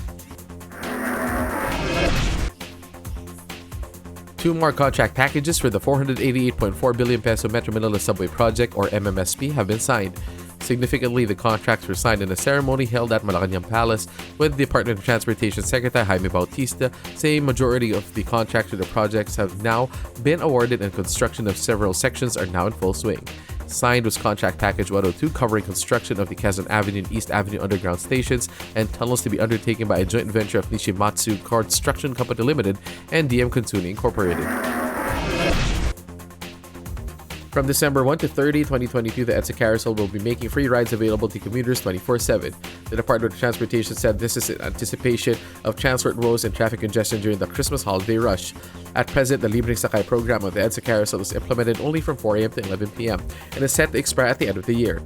Speaker 4: 2 more contract packages for the 488.4 billion peso Metro Manila Subway Project, or MMSP, have been signed. Significantly, the contracts were signed in a ceremony held at Malacanang Palace with Department of Transportation Secretary Jaime Bautista saying majority of the contracts for the projects have now been awarded and construction of several sections are now in full swing. Signed was Contract Package 102 covering construction of the Quezon Avenue and East Avenue underground stations and tunnels to be undertaken by a joint venture of Nishimatsu Construction Company Limited and DM Kunsuni Incorporated. From December 1 to 30, 2022, the EDSA Carousel will be making free rides available to commuters 24/7. The Department of Transportation said this is in anticipation of transport woes and traffic congestion during the Christmas holiday rush. At present, the Libreng Sakay program of the EDSA Carousel is implemented only from 4 a.m. to 11 p.m. and is set to expire at the end of the year.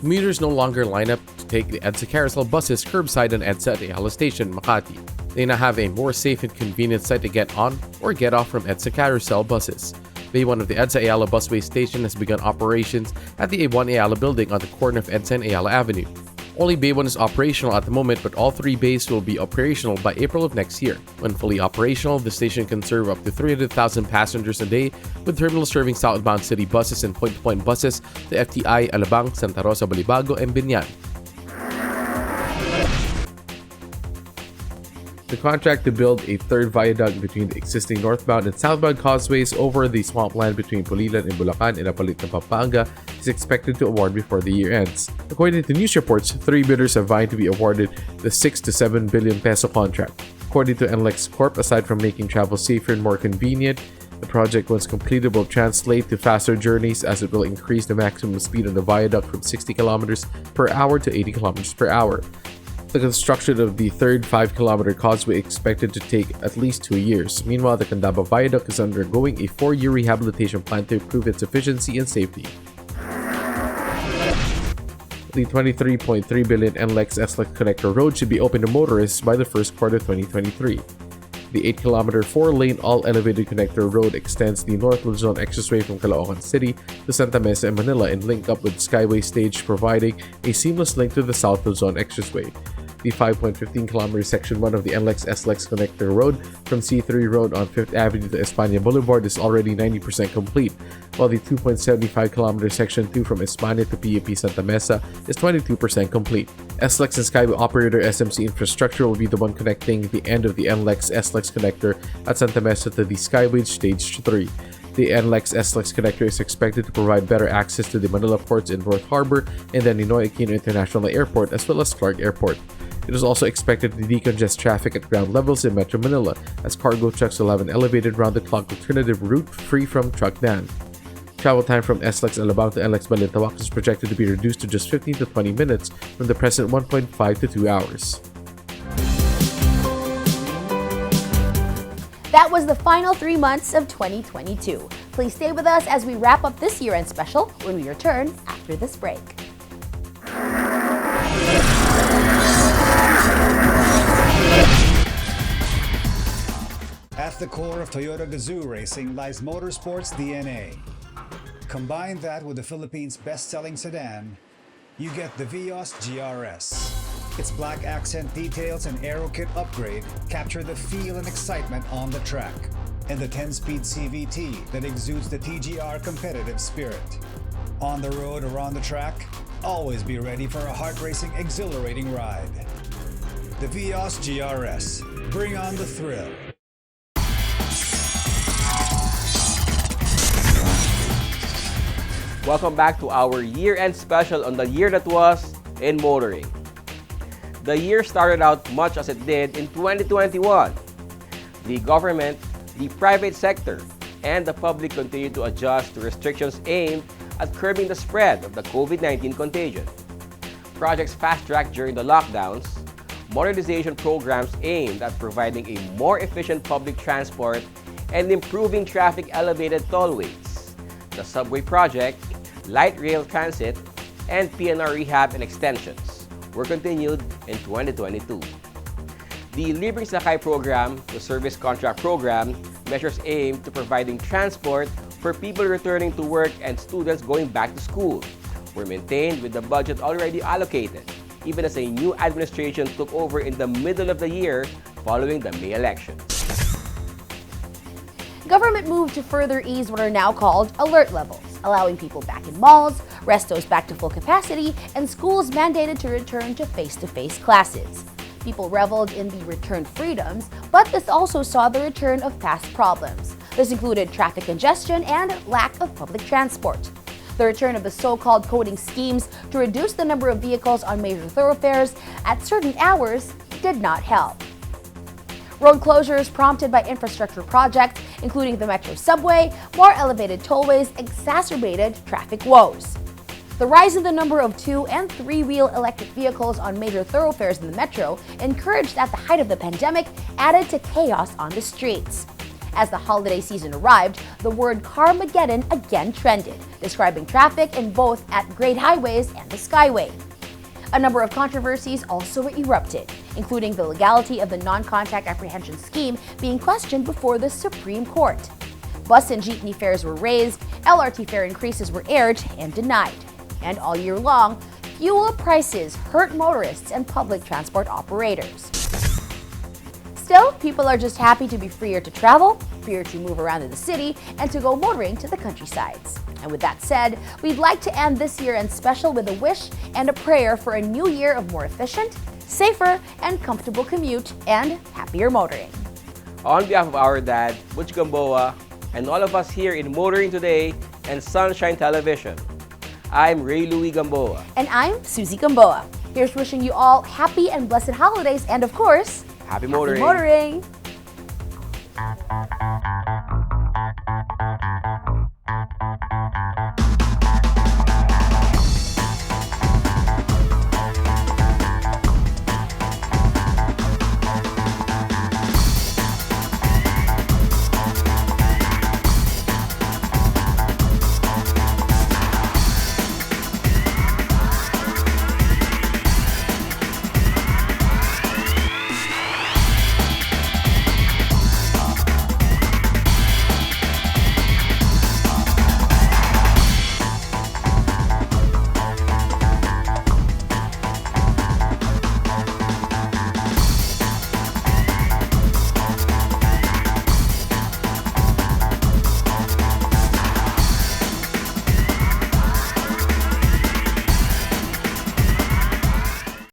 Speaker 4: Commuters no longer line up to take the EDSA Carousel buses curbside on EDSA at Ayala Station, Makati. They now have a more safe and convenient site to get on or get off from EDSA Carousel buses. Bay 1 of the EDSA Ayala busway station has begun operations at the A1 Ayala building on the corner of EDSA and Ayala Avenue. Only Bay 1 is operational at the moment, but all 3 bays will be operational by April of next year. When fully operational, the station can serve up to 300,000 passengers a day, with terminals serving southbound city buses and point-to-point buses to FTI, Alabang, Santa Rosa, Balibago, and Binyan. The contract to build a 3rd viaduct between the existing northbound and southbound causeways over the swampland between Pulilan and Bulacan in Apalit ng Pampanga is expected to award before the year ends. According to news reports, 3 bidders are vying to be awarded the 6 to 7 billion peso contract. According to NLEX Corp, aside from making travel safer and more convenient, the project, once completed, will translate to faster journeys as it will increase the maximum speed on the viaduct from 60 kilometers per hour to 80 kilometers per hour. The construction of the 3rd 5-kilometer causeway is expected to take at least 2 years. Meanwhile, the Candaba Viaduct is undergoing a 4-year rehabilitation plan to improve its efficiency and safety. The 23.3 billion NLEX SLEX Connector Road should be open to motorists by the first quarter 2023. The 8-kilometer 4-lane all-elevated connector road extends the North Luzon Expressway from Caloocan City to Santa Mesa and Manila and link up with Skyway Stage, providing a seamless link to the South Luzon Expressway. The 5.15-kilometer Section 1 of the NLEX-SLEX Connector Road from C3 Road on 5th Avenue to Espana Boulevard is already 90% complete, while the 2.75-kilometer Section 2 from Espana to PUP Santa Mesa is 22% complete. SLEX and Skyway operator SMC Infrastructure will be the one connecting the end of the NLEX-SLEX Connector at Santa Mesa to the Skyway Stage 3. The NLEX-SLEX connector is expected to provide better access to the Manila ports in North Harbor and the Ninoy Aquino International Airport as well as Clark Airport. It is also expected to decongest traffic at ground levels in Metro Manila, as cargo trucks will have an elevated round-the-clock alternative route free from truck ban. Travel time from SLEX Alabang to NLEX Balintawak is projected to be reduced to just 15 to 20 minutes from the present 1.5 to 2 hours.
Speaker 2: That was the final 3 months of 2022. Please stay with us as we wrap up this year-end special when we return after this break.
Speaker 3: At the core of Toyota Gazoo racing lies motorsports DNA. Combine that with the Philippines' best-selling sedan, you get the Vios GRS. Its black accent details and aero kit upgrade capture the feel and excitement on the track, and the 10-speed CVT that exudes the TGR competitive spirit. On the road or on the track, always be ready for a heart-racing, exhilarating ride. The Vios GRS. Bring on the thrill.
Speaker 1: Welcome back to our year-end special on the year that was in motoring. The year started out much as it did in 2021. The government, the private sector, and the public continued to adjust to restrictions aimed at curbing the spread of the COVID-19 contagion. Projects fast-tracked during the lockdowns, modernization programs aimed at providing a more efficient public transport and improving traffic elevated tollways, the subway project, light rail transit, and PNR rehab and extensions were continued in 2022. The Libreng Sakay program, the service contract program, measures aimed to providing transport for people returning to work and students going back to school, were maintained with the budget already allocated, even as a new administration took over in the middle of the year following the May elections.
Speaker 2: Government moved to further ease what are now called alert levels, allowing people back in malls, restos back to full capacity, and schools mandated to return to face-to-face classes. People reveled in the returned freedoms, but this also saw the return of past problems. This included traffic congestion and lack of public transport. The return of the so-called coding schemes to reduce the number of vehicles on major thoroughfares at certain hours did not help. Road closures prompted by infrastructure projects, including the Metro subway, more elevated tollways exacerbated traffic woes. The rise in the number of 2- and 3-wheel electric vehicles on major thoroughfares in the Metro, encouraged at the height of the pandemic, added to chaos on the streets. As the holiday season arrived, the word Carmageddon again trended, describing traffic in both at grade highways and the Skyway. A number of controversies also erupted, including the legality of the non-contact apprehension scheme being questioned before the Supreme Court. Bus and jeepney fares were raised, LRT fare increases were aired and denied. And all year long, fuel prices hurt motorists and public transport operators. Still, people are just happy to be freer to travel, freer to move around in the city, and to go motoring to the countrysides. And with that said, we'd like to end this year-end special with a wish and a prayer for a new year of more efficient, safer, and comfortable commute and happier motoring.
Speaker 1: On behalf of our dad, Butch Gamboa, and all of us here in Motoring Today and Sunshine Television, I'm Ray Louie Gamboa.
Speaker 2: And I'm Susie Gamboa. Here's wishing you all happy and blessed holidays and, of course,
Speaker 1: Happy motoring!
Speaker 2: Happy motoring!